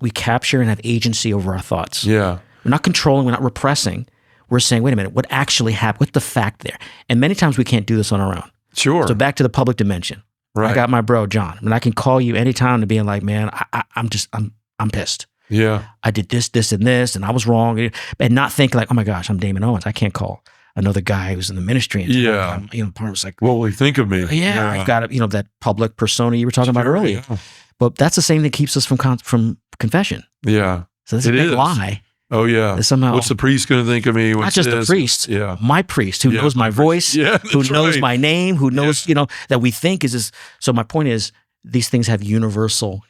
we capture and have agency over our thoughts. Yeah. We're not controlling, we're not repressing. We're saying, wait a minute, what actually happened? What's the fact there? And many times we can't do this on our own. Sure. So back to the public dimension. Right. I got my bro, John, and I can call you anytime to being like, man, I'm pissed. Yeah. I did this, and this, and I was wrong. And not think like, oh my gosh, I'm Damon Owens. I can't call another guy who's in the ministry. And part was like, what will he think of me? Yeah. I've got that public persona you were talking about earlier. Yeah. But that's the same that keeps us from confession. Yeah. So that's a big lie. Oh yeah. Somehow, what's the priest going to think of me? Not just the priest. Yeah. My priest who knows my voice, who knows my name, who knows, that we think is this. So my point is, these things have universal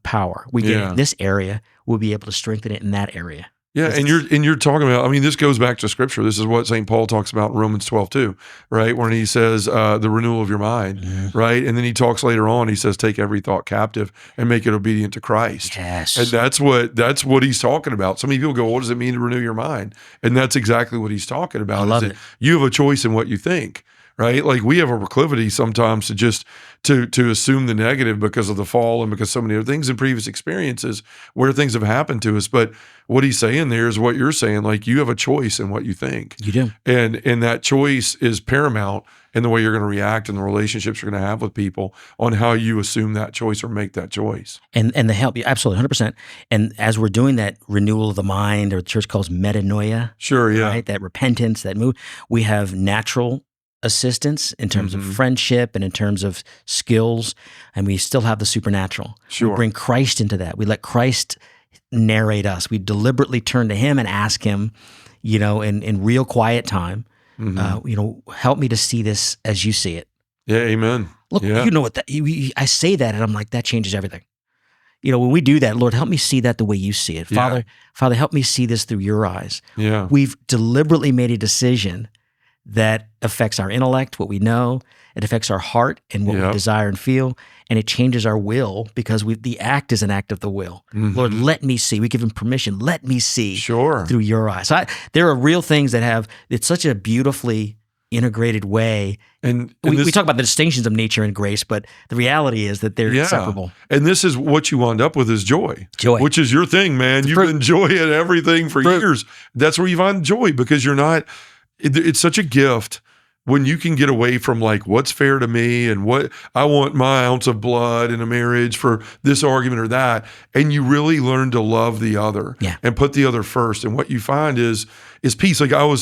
power. We get it in this area, we'll be able to strengthen it in that area. Yeah, and you're talking about, this goes back to scripture. This is what St. Paul talks about in Romans 12 too, right? When he says the renewal of your mind, right? And then he talks later on, he says, take every thought captive and make it obedient to Christ. Yes. And that's what he's talking about. So many people go, what does it mean to renew your mind? And that's exactly what he's talking about. I love it. You have a choice in what you think. Right? Like we have a proclivity sometimes to just to assume the negative because of the fall and because so many other things in previous experiences where things have happened to us. But what he's saying there is what you're saying. Like you have a choice in what you think. You do. And that choice is paramount in the way you're going to react and the relationships you're going to have with people on how you assume that choice or make that choice. And the help, absolutely, 100%. And as we're doing that renewal of the mind, or the church calls metanoia. Sure, yeah. Right? That repentance, that move, we have natural assistance in terms of friendship and in terms of skills, and we still have the supernatural. Sure. We bring Christ into that. We let Christ narrate us. We deliberately turn to him and ask him, in real quiet time, help me to see this as you see it. Yeah, amen. Look, you know what I say that and I'm like, that changes everything. When we do that, Lord, help me see that the way you see it. Father, help me see this through your eyes. Yeah. We've deliberately made a decision that affects our intellect, what we know. It affects our heart and what we desire and feel. And it changes our will because the act is an act of the will. Lord, let me see. We give him permission. Let me see through your eyes. There are real things that it's such a beautifully integrated way. And we talk about the distinctions of nature and grace, but the reality is that they're inseparable. And this is what you wind up with is joy. Joy. Which is your thing, man. You've been joy at everything for years. That's where you find joy because you're not... It's such a gift when you can get away from like what's fair to me and what I want my ounce of blood in a marriage for this argument or that, and you really learn to love the other and put the other first. And what you find is peace. Like I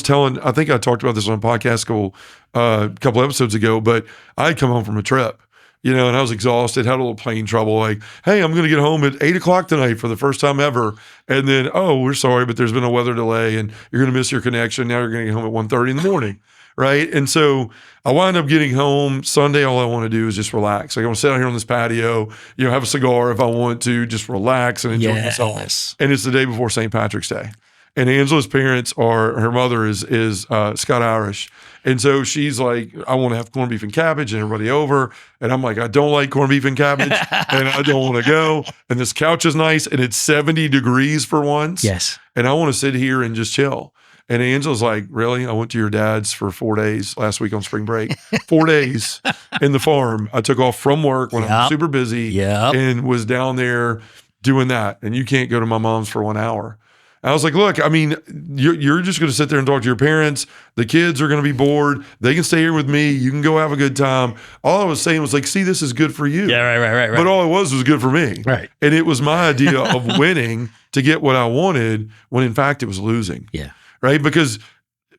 think I talked about this on a podcast a couple episodes ago, but I had come home from a trip. And I was exhausted, had a little plane trouble. Like, hey, I'm going to get home at 8:00 tonight for the first time ever. And then, oh, we're sorry, but there's been a weather delay and you're going to miss your connection. Now you're going to get home at 1:30 in the morning. Right. And so I wind up getting home Sunday. All I want to do is just relax. Like I want to sit out here on this patio, have a cigar if I want to, just relax and enjoy myself. And it's the day before St. Patrick's Day. And Angela's parents her mother is Scott Irish. And so she's like, I want to have corned beef and cabbage and everybody over. And I'm like, I don't like corned beef and cabbage and I don't want to go. And this couch is nice and it's 70 degrees for once. Yes. And I want to sit here and just chill. And Angela's like, really? I went to your dad's for 4 days last week on spring break. 4 days in the farm. I took off from work when I was super busy and was down there doing that. And you can't go to my mom's for 1 hour. I was like, look, I mean, you're just going to sit there and talk to your parents. The kids are going to be bored. They can stay here with me. You can go have a good time. All I was saying was like, see, this is good for you. Yeah, right. But all it was good for me. Right. And it was my idea of winning to get what I wanted when in fact it was losing. Yeah. Right. Because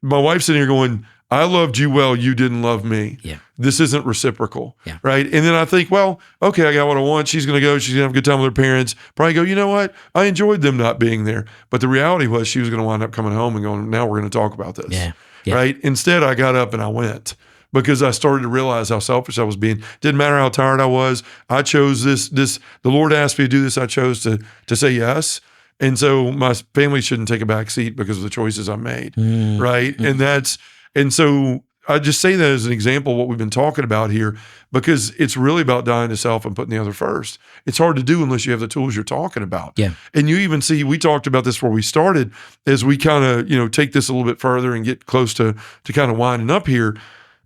my wife's sitting here going, I loved you well, you didn't love me. Yeah. This isn't reciprocal. Yeah. Right. And then I think, well, okay, I got what I want. She's going to go. She's going to have a good time with her parents. Probably go, you know what? I enjoyed them not being there. But the reality was she was going to wind up coming home and going, now we're going to talk about this. Yeah. Right. Instead, I got up and I went because I started to realize how selfish I was being. Didn't matter how tired I was. I chose this. The Lord asked me to do this. I chose to say yes. And so my family shouldn't take a back seat because of the choices I made. Right. And so I just say that as an example of what we've been talking about here, because it's really about dying to self and putting the other first. It's hard to do unless you have the tools you're talking about. Yeah. And you even see, we talked about this before we started, as we kind of, take this a little bit further and get close to kind of winding up here.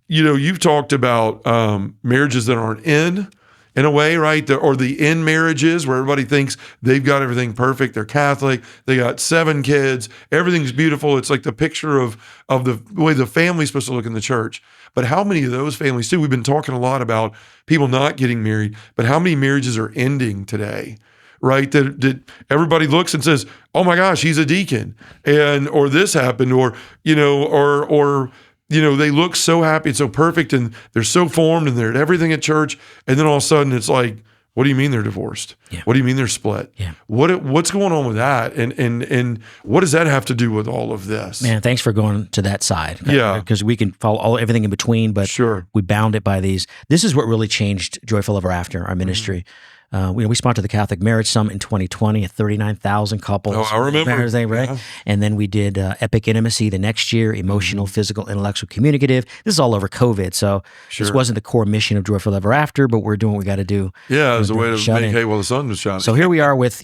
You've talked about marriages that aren't in a way, right? Or the in marriages where everybody thinks they've got everything perfect. They're Catholic. They got 7 kids. Everything's beautiful. It's like the picture of the way the family's supposed to look in the church. But how many of those families too? We've been talking a lot about people not getting married, but how many marriages are ending today? Right? That everybody looks and says, oh my gosh, he's a deacon. Or this happened, or they look so happy and so perfect and they're so formed and they're at everything at church. And then all of a sudden it's like, what do you mean they're divorced? Yeah. What do you mean they're split? Yeah. What's going on with that? And what does that have to do with all of this? Man, thanks for going to that side. Yeah. Because we can follow everything in between, but sure, we bound it by these. This is what really changed Joyful Ever After, our ministry. We sponsored the Catholic Marriage Summit in 2020 at 39,000 couples. Oh, I remember. Right? Yeah. And then we did Epic Intimacy the next year, emotional, physical, intellectual, communicative. This is all over COVID. So this wasn't the core mission of Joyful Ever After, but we're doing what we got to do. Yeah, it was a way to make hay while the sun was shining. So here we are with,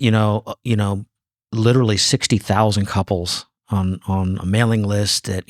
literally 60,000 couples on a mailing list that,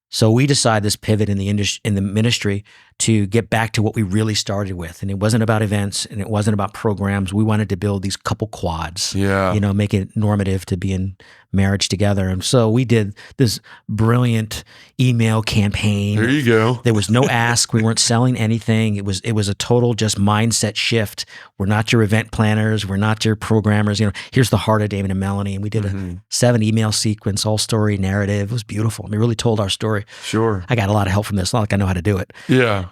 so we decided this pivot in the ministry to get back to what we really started with. And it wasn't about events and it wasn't about programs. We wanted to build these couple quads, make it normative to be in marriage together. And so we did this brilliant email campaign. There you go. There was no ask. We weren't selling anything. It was a total just mindset shift. We're not your event planners. We're not your programmers. Here's the heart of Damon and Melanie. And we did a 7 email sequence, all story narrative. It was beautiful. We really told our story. Sure. I got a lot of help from this. Not like I know how to do it. Yeah.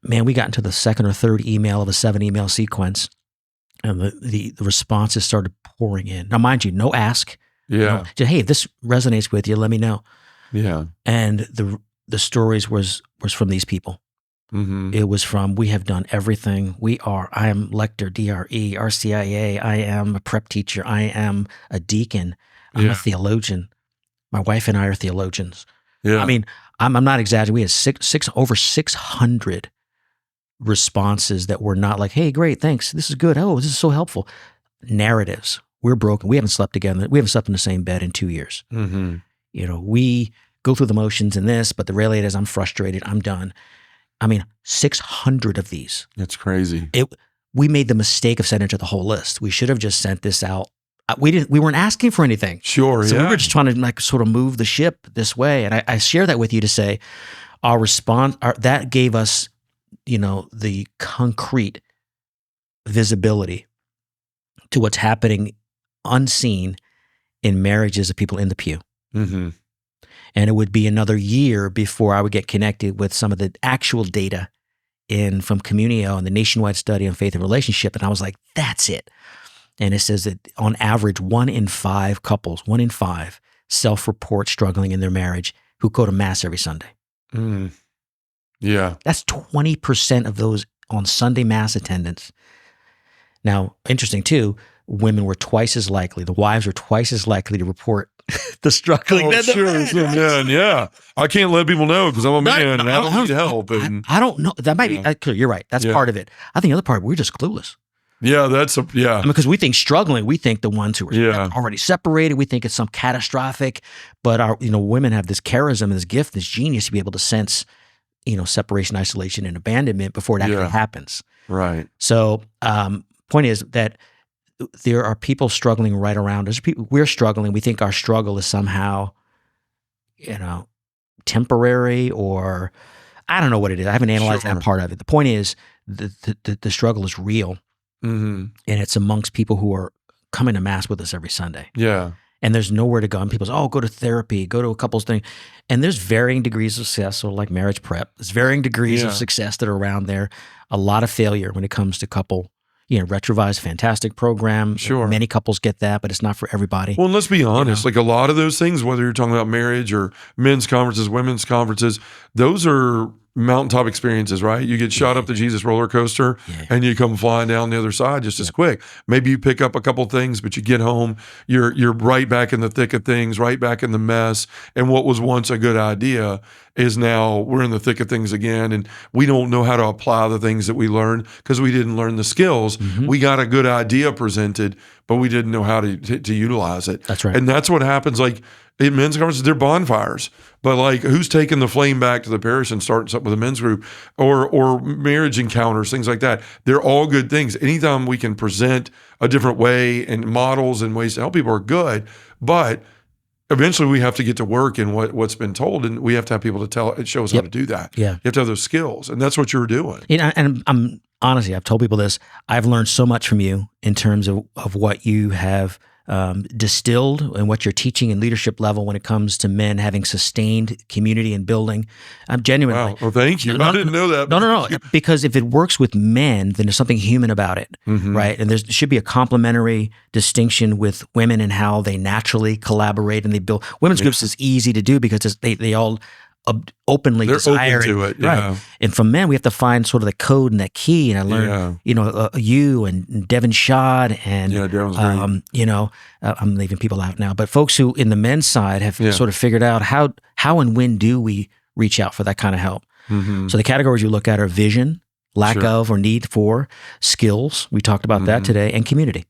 Man, we got into the 2nd or 3rd email of a 7 email sequence, and the responses started pouring in. Now, mind you, no ask. Yeah. Just, hey, if this resonates with you, let me know. Yeah. And the stories was from these people. It was from, we have done everything. I am lector, DRE, RCIA. I am a prep teacher. I am a deacon. I'm a theologian. My wife and I are theologians. Yeah. I mean, I'm not exaggerating. We had over 600 responses that were not like, hey, great, thanks. This is good. Oh, this is so helpful. Narratives. We're broken. We haven't slept together. We haven't slept in the same bed in 2 years. We go through the motions in this, but the reality is I'm frustrated. I'm done. I mean, 600 of these. That's crazy. We made the mistake of sending it to the whole list. We should have just sent this out. We weren't asking for anything. Sure. So we were just trying to sort of move the ship this way. And I share that with you to say our response, that gave us, the concrete visibility to what's happening unseen in marriages of people in the pew. And it would be another year before I would get connected with some of the actual data from Communio and the nationwide study on faith and relationship. And I was like, that's it. And it says that on average, 1 in 5 couples, 1 in 5 self-report struggling in their marriage who go to mass every Sunday. Yeah. That's 20% of those on Sunday mass attendance. Now, interesting too, women were twice as likely, the wives were twice as likely to report the struggling men. Man, yeah. I can't let people know because I'm a man and I don't need help. I don't know. That might be, you're right. That's part of it. I think the other part, we're just clueless. Yeah, Because we think struggling, we think the ones who are already separated, we think it's some catastrophic, but our, women have this charism, this gift, this genius to be able to sense, separation, isolation, and abandonment before it actually happens. Right. So, point is that there are people struggling right around us. We're struggling. We think our struggle is somehow, temporary, or I don't know what it is. I haven't analyzed that part of it. The point is the struggle is real. Mm-hmm. And it's amongst people who are coming to mass with us every Sunday. Yeah. And there's nowhere to go. And people say, go to therapy, go to a couples thing. And there's varying degrees of success, or like marriage prep. There's varying degrees of success that are around there. A lot of failure when it comes to couple. Retrovise, fantastic program. Sure. Many couples get that, but it's not for everybody. Well, and let's be honest, like a lot of those things, whether you're talking about marriage or men's conferences, women's conferences, those are mountaintop experiences, right? You get shot up the Jesus roller coaster and you come flying down the other side just as quick. Maybe you pick up a couple things, but you get home, you're right back in the thick of things, right back in the mess. And what was once a good idea is now we're in the thick of things again. And we don't know how to apply the things that we learned because we didn't learn the skills. Mm-hmm. We got a good idea presented, but we didn't know how to utilize it. That's right. And that's what happens. Like in men's conferences, they're bonfires. But like, who's taking the flame back to the parish and starting something with a men's group, or marriage encounters, things like that? They're all good things. Anytime we can present a different way and models and ways to help people are good. But eventually, we have to get to work in what's been told, and we have to have people to show us how to do that. Yeah, you have to have those skills, and that's what you're doing. And I'm honestly, I've told people this. I've learned so much from you in terms of what you have distilled and what you're teaching in leadership level when it comes to men having sustained community and building. I'm genuinely. Wow. Well, thank you. I didn't know that. No. Because if it works with men, then there's something human about it, right? And there should be a complementary distinction with women and how they naturally collaborate and they build. Women's groups is easy to do because they all openly desire open to it, yeah. Right. And from men, we have to find sort of the code and that key. And I learned, you and Devin Shad and, I'm leaving people out now, but folks who in the men's side have sort of figured out how and when do we reach out for that kind of help. Mm-hmm. So the categories you look at are vision, lack of or need for, skills. We talked about that today, and community.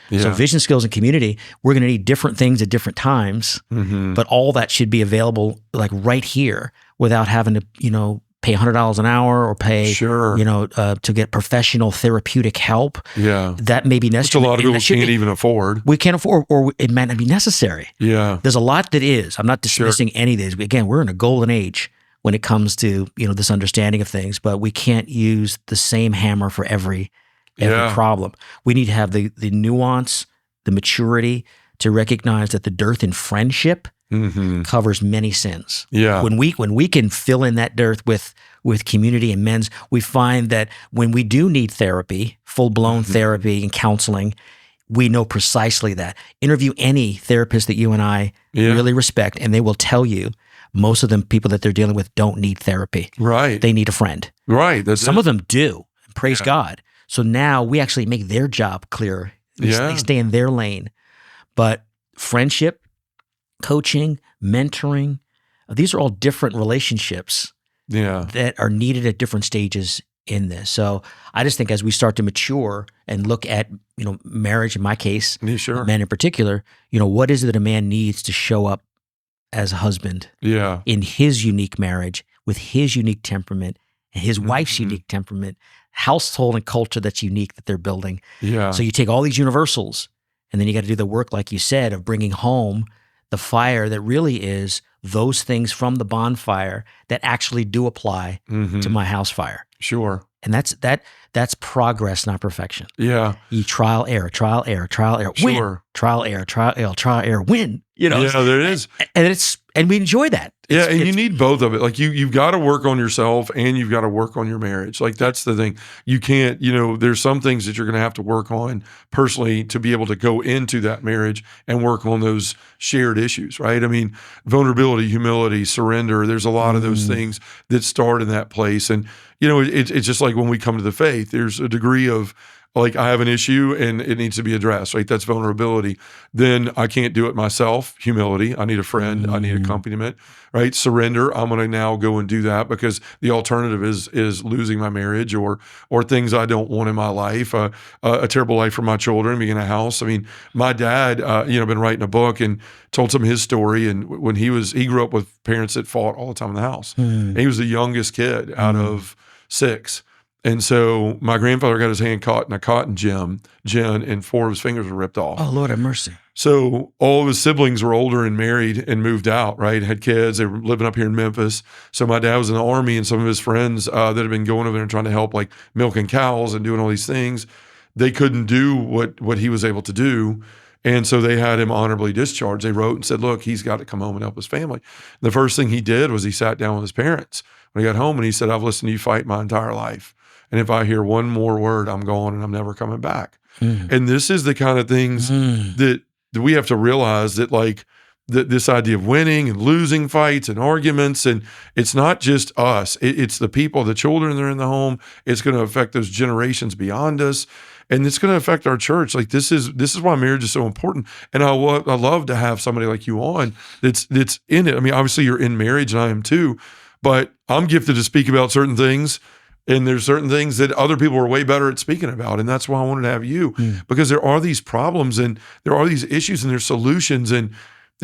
Yeah. So vision, skills, and community, we're going to need different things at different times, but all that should be available like right here without having to, pay $100 an hour or pay, to get professional therapeutic help. Yeah. That may be necessary. Which a lot of people can't even afford. We can't afford, or it might not be necessary. Yeah. There's a lot that is. I'm not dismissing any of these. Again, we're in a golden age when it comes to, this understanding of things, but we can't use the same hammer for every problem. We need to have the nuance, the maturity to recognize that the dearth in friendship covers many sins. Yeah. When we can fill in that dearth with community and men's, we find that when we do need therapy, full-blown therapy and counseling, we know precisely that. Interview any therapist that you and I really respect, and they will tell you most of them people that they're dealing with don't need therapy. Right. They need a friend. Right. Some of them do. Praise God. So now we actually make their job clearer. They stay in their lane. But friendship, coaching, mentoring, these are all different relationships that are needed at different stages in this. So I just think as we start to mature and look at, marriage, in my case, men in particular, what is it that a man needs to show up as a husband in his unique marriage with his unique temperament and his wife's unique temperament, household and culture that's unique that they're building. Yeah. So you take all these universals and then you got to do the work, like you said, of bringing home the fire that really is those things from the bonfire that actually do apply to my house fire. Sure. And that's progress, not perfection. Yeah. You trial, error, win. Sure. Trial, error, win. Yeah, there it is. And we enjoy that. And you need both of it. Like you've got to work on yourself and you've got to work on your marriage. Like that's the thing. You can't, there's some things that you're going to have to work on personally to be able to go into that marriage and work on those shared issues, right? I mean, vulnerability, humility, surrender. There's a lot of those things that start in that place. And, it's just like when we come to the faith, faith. There's a degree of like, I have an issue and it needs to be addressed, right? That's vulnerability. Then I can't do it myself. Humility. I need a friend. I need accompaniment, right? Surrender. I'm going to now go and do that because the alternative is losing my marriage or things I don't want in my life, a terrible life for my children, being in a house. I mean, my dad, been writing a book and told some of his story. And when he grew up with parents that fought all the time in the house. And he was the youngest kid out of 6. And so my grandfather got his hand caught in a cotton gin, and 4 of his fingers were ripped off. Oh, Lord have mercy. So all of his siblings were older and married and moved out, right? Had kids. They were living up here in Memphis. So my dad was in the Army, and some of his friends that had been going over there and trying to help, like milking cows and doing all these things, they couldn't do what he was able to do. And so they had him honorably discharged. They wrote and said, look, he's got to come home and help his family. The first thing he did was he sat down with his parents when he got home, and he said, I've listened to you fight my entire life. And if I hear one more word, I'm gone and I'm never coming back. And this is the kind of things that we have to realize, that like this idea of winning and losing fights and arguments, and it's not just us. It's the people, the children that are in the home. It's going to affect those generations beyond us. And it's going to affect our church. Like this is why marriage is so important. And I love to have somebody like you on that's in it. I mean, obviously you're in marriage and I am too, but I'm gifted to speak about certain things. And there's certain things that other people are way better at speaking about. And that's why I wanted to have you, because there are these problems and there are these issues and there's solutions. And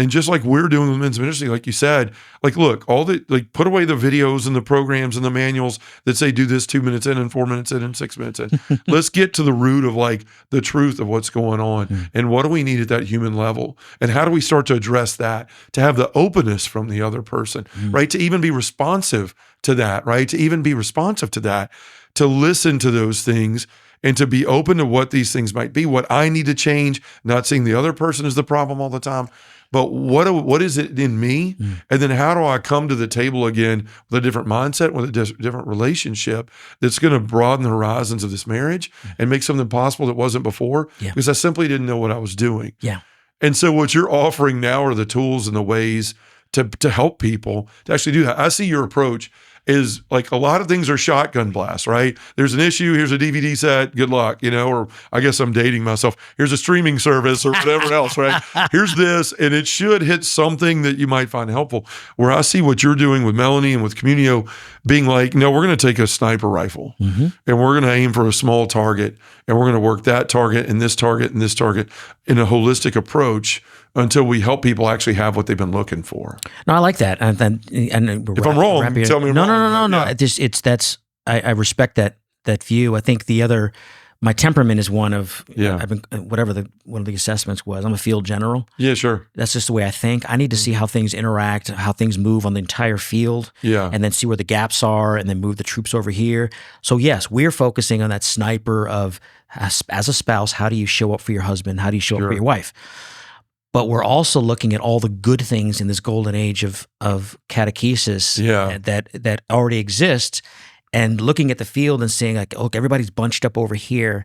just like we're doing with men's ministry, like you said, like, look, put away the videos and the programs and the manuals that say do this 2 minutes in and 4 minutes in and 6 minutes in. Let's get to the root of like the truth of what's going on and what do we need at that human level? And how do we start to address that, to have the openness from the other person, right? To even be responsive to that, right? To even be responsive to that, to listen to those things and to be open to what these things might be, what I need to change, not seeing the other person as the problem all the time, but what is it in me? And then how do I come to the table again with a different mindset, with a different relationship that's going to broaden the horizons of this marriage and make something possible that wasn't before? Because I simply didn't know what I was doing. And so what you're offering now are the tools and the ways to help people to actually do that. I see your approach is like a lot of things are shotgun blasts, right? There's an issue, here's a DVD set, good luck, or I guess I'm dating myself. Here's a streaming service or whatever else, right? Here's this, and it should hit something that you might find helpful. Where I see what you're doing with Melanie and with Communio being like, no, we're going to take a sniper rifle and we're going to aim for a small target and we're going to work that target and this target and this target in a holistic approach until we help people actually have what they've been looking for. No, I like that. And if I'm wrong, tell me I'm wrong. No. I respect that view. I think my temperament is one of I've been one of the assessments was I'm a field general. Yeah, sure. That's just the way I think. I need to see how things interact, how things move on the entire field. And then see where the gaps are, and then move the troops over here. So yes, we're focusing on that sniper of as a spouse, how do you show up for your husband? How do you show up for your wife? But we're also looking at all the good things in this golden age of catechesis that already exists, and looking at the field and seeing like, look, everybody's bunched up over here,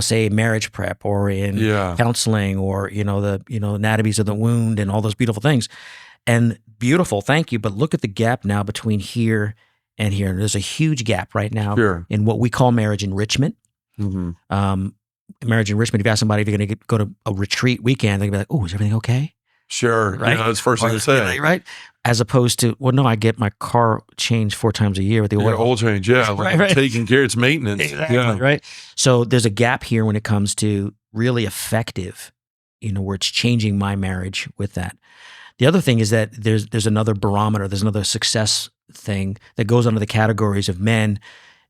say marriage prep or in counseling or the anatomies of the wound and all those beautiful things. And beautiful, thank you. But look at the gap now between here and here. And there's a huge gap right now in what we call marriage enrichment. Marriage enrichment, if you ask somebody if you're going to go to a retreat weekend, they're going to be like, oh, is everything okay? Sure. Right? That's the first thing to say. Right? As opposed to, well, no, I get my car changed 4 times a year with the oil. Oil change, right. Taking care, it's maintenance. Exactly, right? So there's a gap here when it comes to really effective, where it's changing my marriage with that. The other thing is that there's another barometer, there's another success thing that goes under the categories of men.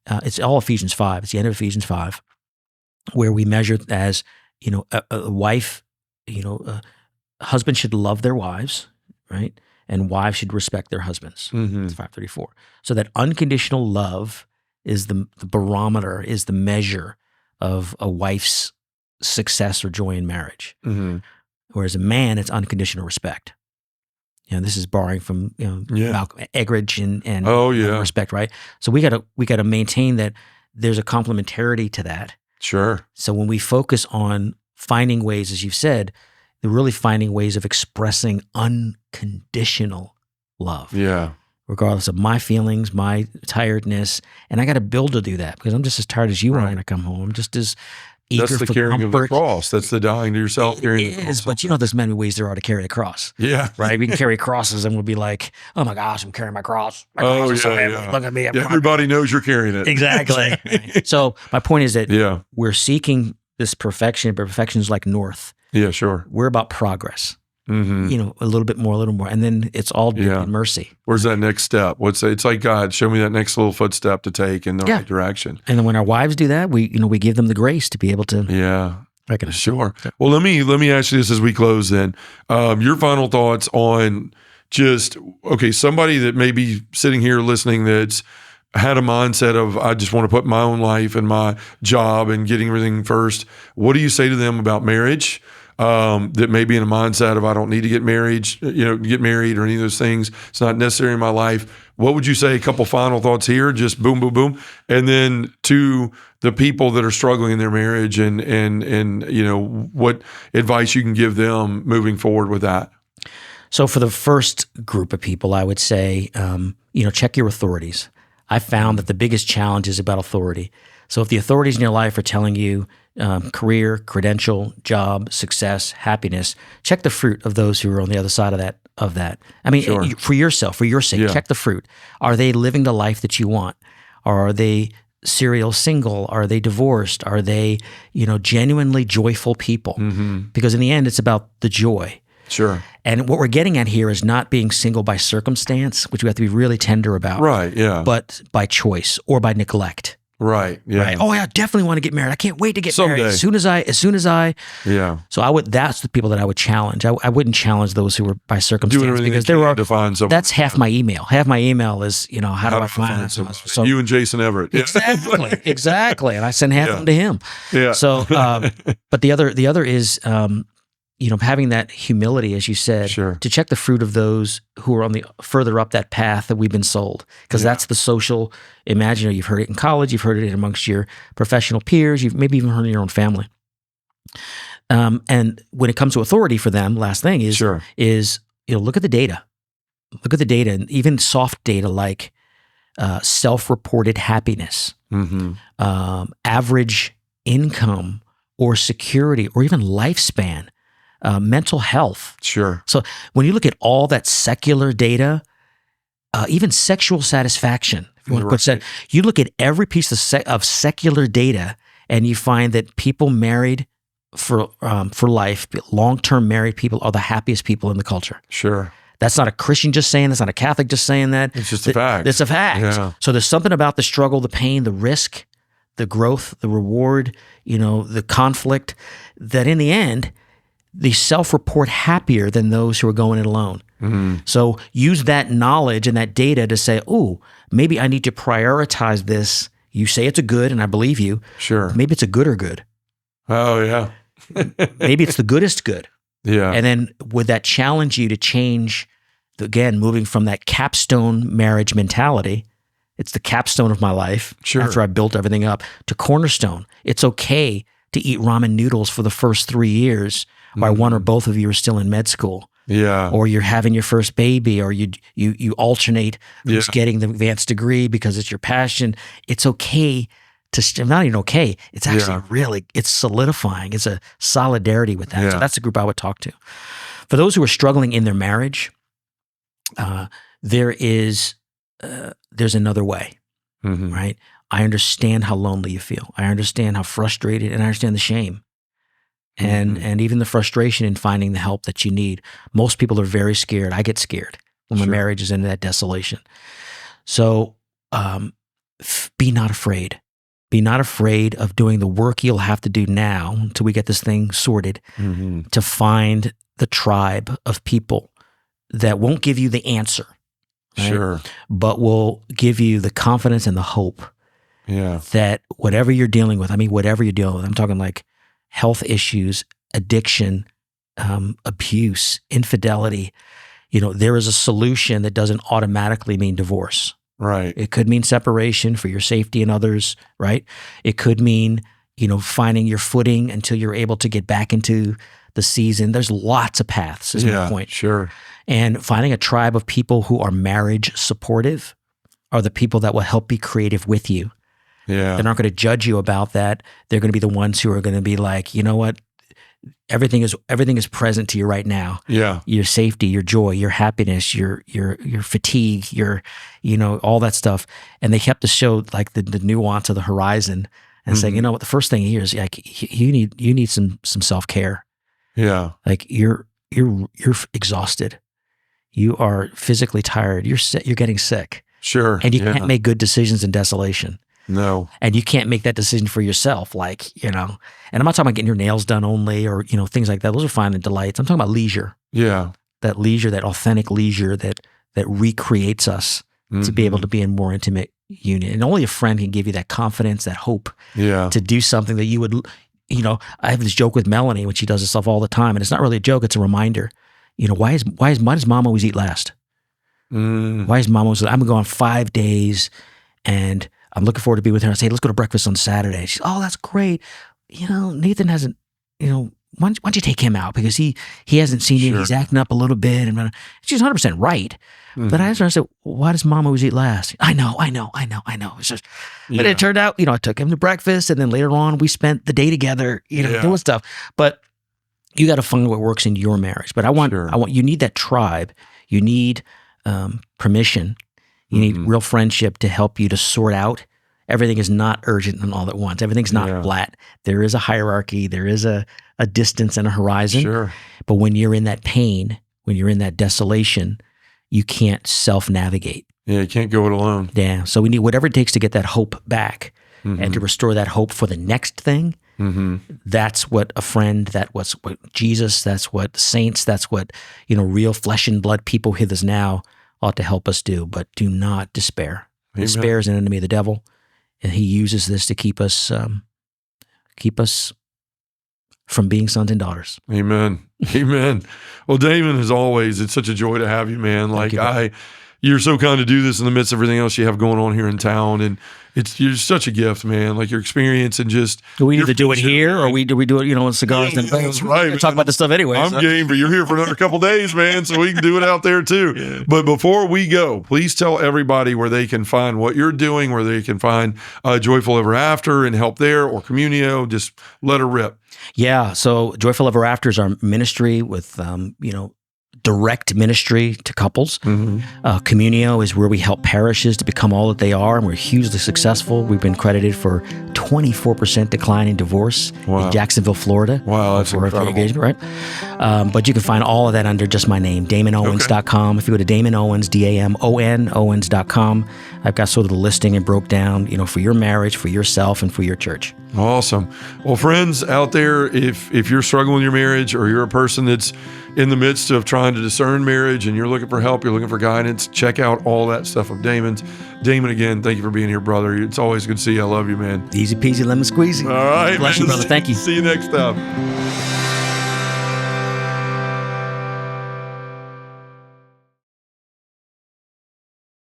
It's all Ephesians 5. It's the end of Ephesians 5. Where we measure as, a wife, husbands should love their wives, right? And wives should respect their husbands. It's 5:34. So that unconditional love is the barometer, is the measure of a wife's success or joy in marriage. Whereas a man, it's unconditional respect. This is borrowing from Malcolm Eggridge and respect, right? So we got to maintain that there's a complementarity to that. Sure. So when we focus on finding ways, as you've said, they're really finding ways of expressing unconditional love. Yeah. regardless of my feelings, my tiredness. And I got to build to do that because I'm just as tired as you are when I come home. I'm just as eager That's the for carrying comfort. of the cross. That's the dying to yourself, carrying the cross. But there's many ways there are to carry the cross. Yeah. Right? We can carry crosses and we'll be like, oh my gosh, I'm carrying my cross. My Oh, cross is so yeah, heavy. yeah. Look at me. Everybody knows you're carrying it. Exactly. Right. So my point is that Yeah. we're seeking this perfection, but perfection is like north. Yeah, sure. We're about progress. Mm-hmm. A little bit more, and then it's all in mercy. Where's that next step? It's like, God, show me that next little footstep to take in the right direction. And then when our wives do that, we give them the grace to be able to. Yeah. Recognize. Sure. Well, let me ask you this as we close then. Your final thoughts on somebody that may be sitting here listening that's had a mindset of, I just want to put my own life and my job and getting everything first. What do you say to them about marriage? That may be in a mindset of, I don't need to get married or any of those things. It's not necessary in my life. What would you say? A couple final thoughts here, just boom, boom, boom. And then to the people that are struggling in their marriage and what advice you can give them moving forward with that. So for the first group of people, I would say, check your authorities. I found that the biggest challenge is about authority. So if the authorities in your life are telling you career, credential, job, success, happiness, check the fruit of those who are on the other side of that. I mean, Sure. for yourself, for your sake, check the fruit. Are they living the life that you want? Or are they serial single? Are they divorced? Are they, genuinely joyful people? Mm-hmm. Because in the end, it's about the joy. Sure. And what we're getting at here is not being single by circumstance, which we have to be really tender about. Right, yeah. But by choice or by neglect. Right, yeah. Right. Oh, yeah, I definitely want to get married. I can't wait to get Someday. married. As soon as I. Yeah. So that's the people that I would challenge. I wouldn't challenge those who were by circumstance, Doing everything because they there can are to find someone. That's half my email. Half my email is, how do I find someone? So you and Jason Everett. Exactly. And I send half of them to him. Yeah. So, but the other is, having that humility, as you said, Sure. to check the fruit of those who are on the further up that path that we've been sold. Because that's the social imaginary. You've heard it in college. You've heard it amongst your professional peers. You've maybe even heard it in your own family. And when it comes to authority for them, last thing is look at the data. Look at the data, and even soft data like self-reported happiness, average income or security, or even lifespan. Mental health. Sure. So when you look at all that secular data, even sexual satisfaction, if you want to put that, you look at every piece of secular data, and you find that people married for life, long-term married people, are the happiest people in the culture. Sure. That's not a Christian just saying. That's not a Catholic just saying that. It's just a fact. It's a fact. Yeah. So there's something about the struggle, the pain, the risk, the growth, the reward, the conflict, that in the end, they self-report happier than those who are going it alone. Mm-hmm. So use that knowledge and that data to say, oh, maybe I need to prioritize this. You say it's a good, and I believe you. Sure. Maybe it's a good or good. Oh, yeah. Maybe it's the goodest good. Yeah. And then would that challenge you to change, again, moving from that capstone marriage mentality, it's the capstone of my life, after I built everything up, to cornerstone. It's okay to eat ramen noodles for the first 3 years, while one or both of you are still in med school. Yeah. Or you're having your first baby, or you alternate who's getting the advanced degree because it's your passion. It's okay to, not even okay, it's actually it's solidifying. It's a solidarity with that. So that's the group I would talk to. For those who are struggling in their marriage, there's another way, right? I understand how lonely you feel. I understand how frustrated, and I understand the shame. And even the frustration in finding the help that you need. Most people are very scared. I get scared when my marriage is in that desolation. So be not afraid. Be not afraid of doing the work you'll have to do now until we get this thing sorted, to find the tribe of people that won't give you the answer, right? But will give you the confidence and the hope that whatever you're dealing with, I'm talking like health issues, addiction, abuse, infidelity, there is a solution that doesn't automatically mean divorce. Right. It could mean separation for your safety and others, right? It could mean, finding your footing until you're able to get back into the season. There's lots of paths, is my point. Sure. And finding a tribe of people who are marriage supportive are the people that will help be creative with you. Yeah. They're not going to judge you about that. They're going to be the ones who are going to be like, you know what? Everything is present to you right now. Yeah. Your safety, your joy, your happiness, your fatigue, your, all that stuff. And they kept to show like the nuance of the horizon and saying, you know what, the first thing here is like you need some self-care. Yeah. Like you're exhausted. You are physically tired. You're getting sick. Sure. And you can't make good decisions in desolation. No. And you can't make that decision for yourself, and I'm not talking about getting your nails done only or, things like that. Those are fine and delights. I'm talking about leisure. Yeah. That leisure, that authentic leisure that recreates us to be able to be in more intimate union. And only a friend can give you that confidence, that hope to do something that you would, I have this joke with Melanie when she does this stuff all the time. And it's not really a joke. It's a reminder. Why does mom always eat last? Why is mom always, I'm going to go on 5 days and I'm looking forward to be with her. I say, hey, let's go to breakfast on Saturday. She's, oh, that's great. Nathan hasn't, why don't you take him out? Because he hasn't seen you. He's acting up a little bit. And she's 100% right. But I asked her, I said, why does mom always eat last? I know. It's just, but it turned out, I took him to breakfast and then later on we spent the day together, doing stuff. But you got to find what works in your marriage. But I want, you need that tribe. You need permission. You need real friendship to help you to sort out. Everything is not urgent and all at once. Everything's not flat. There is a hierarchy. There is a distance and a horizon. Sure. But when you're in that pain, when you're in that desolation, you can't self-navigate. Yeah, you can't go it alone. Yeah. So we need whatever it takes to get that hope back and to restore that hope for the next thing. That's what a friend, that's what Jesus, that's what saints, that's what, real flesh and blood people with us now ought to help us do. But do not despair. Amen. Despair is an enemy of the devil, and he uses this to keep us from being sons and daughters. Amen. Amen. Well, Damon, as always, it's such a joy to have you, man. You're so kind to do this in the midst of everything else you have going on here in town, and you're such a gift, man. Like your experience and just. Do we either do it here or do we do it, in cigars? Yeah, that's right. We talk about this stuff anyway. I'm game, but you're here for another couple days, man, so we can do it out there too. Yeah. But before we go, please tell everybody where they can find what you're doing, where they can find Joyful Ever After and help there, or Communio. Just let her rip. Yeah. So Joyful Ever After is our ministry with, direct ministry to couples. Communio is where we help parishes to become all that they are, and we're hugely successful. We've been credited for 24% decline in divorce in Jacksonville, Florida. Wow, that's incredible. Engagement, right? But you can find all of that under just my name, DamonOwens.com. If you go to Damon Owens, DAMON, Owens.com, I've got sort of the listing and broke down, for your marriage, for yourself, and for your church. Awesome. Well, friends out there, if you're struggling with your marriage, or you're a person that's in the midst of trying to discern marriage and you're looking for help, you're looking for guidance, check out all that stuff of Damon's. Damon, again, thank you for being here, brother. It's always good to see you. I love you, man. Easy peasy, lemon squeezy. All right. Bless you, brother. Thank you. See you next time.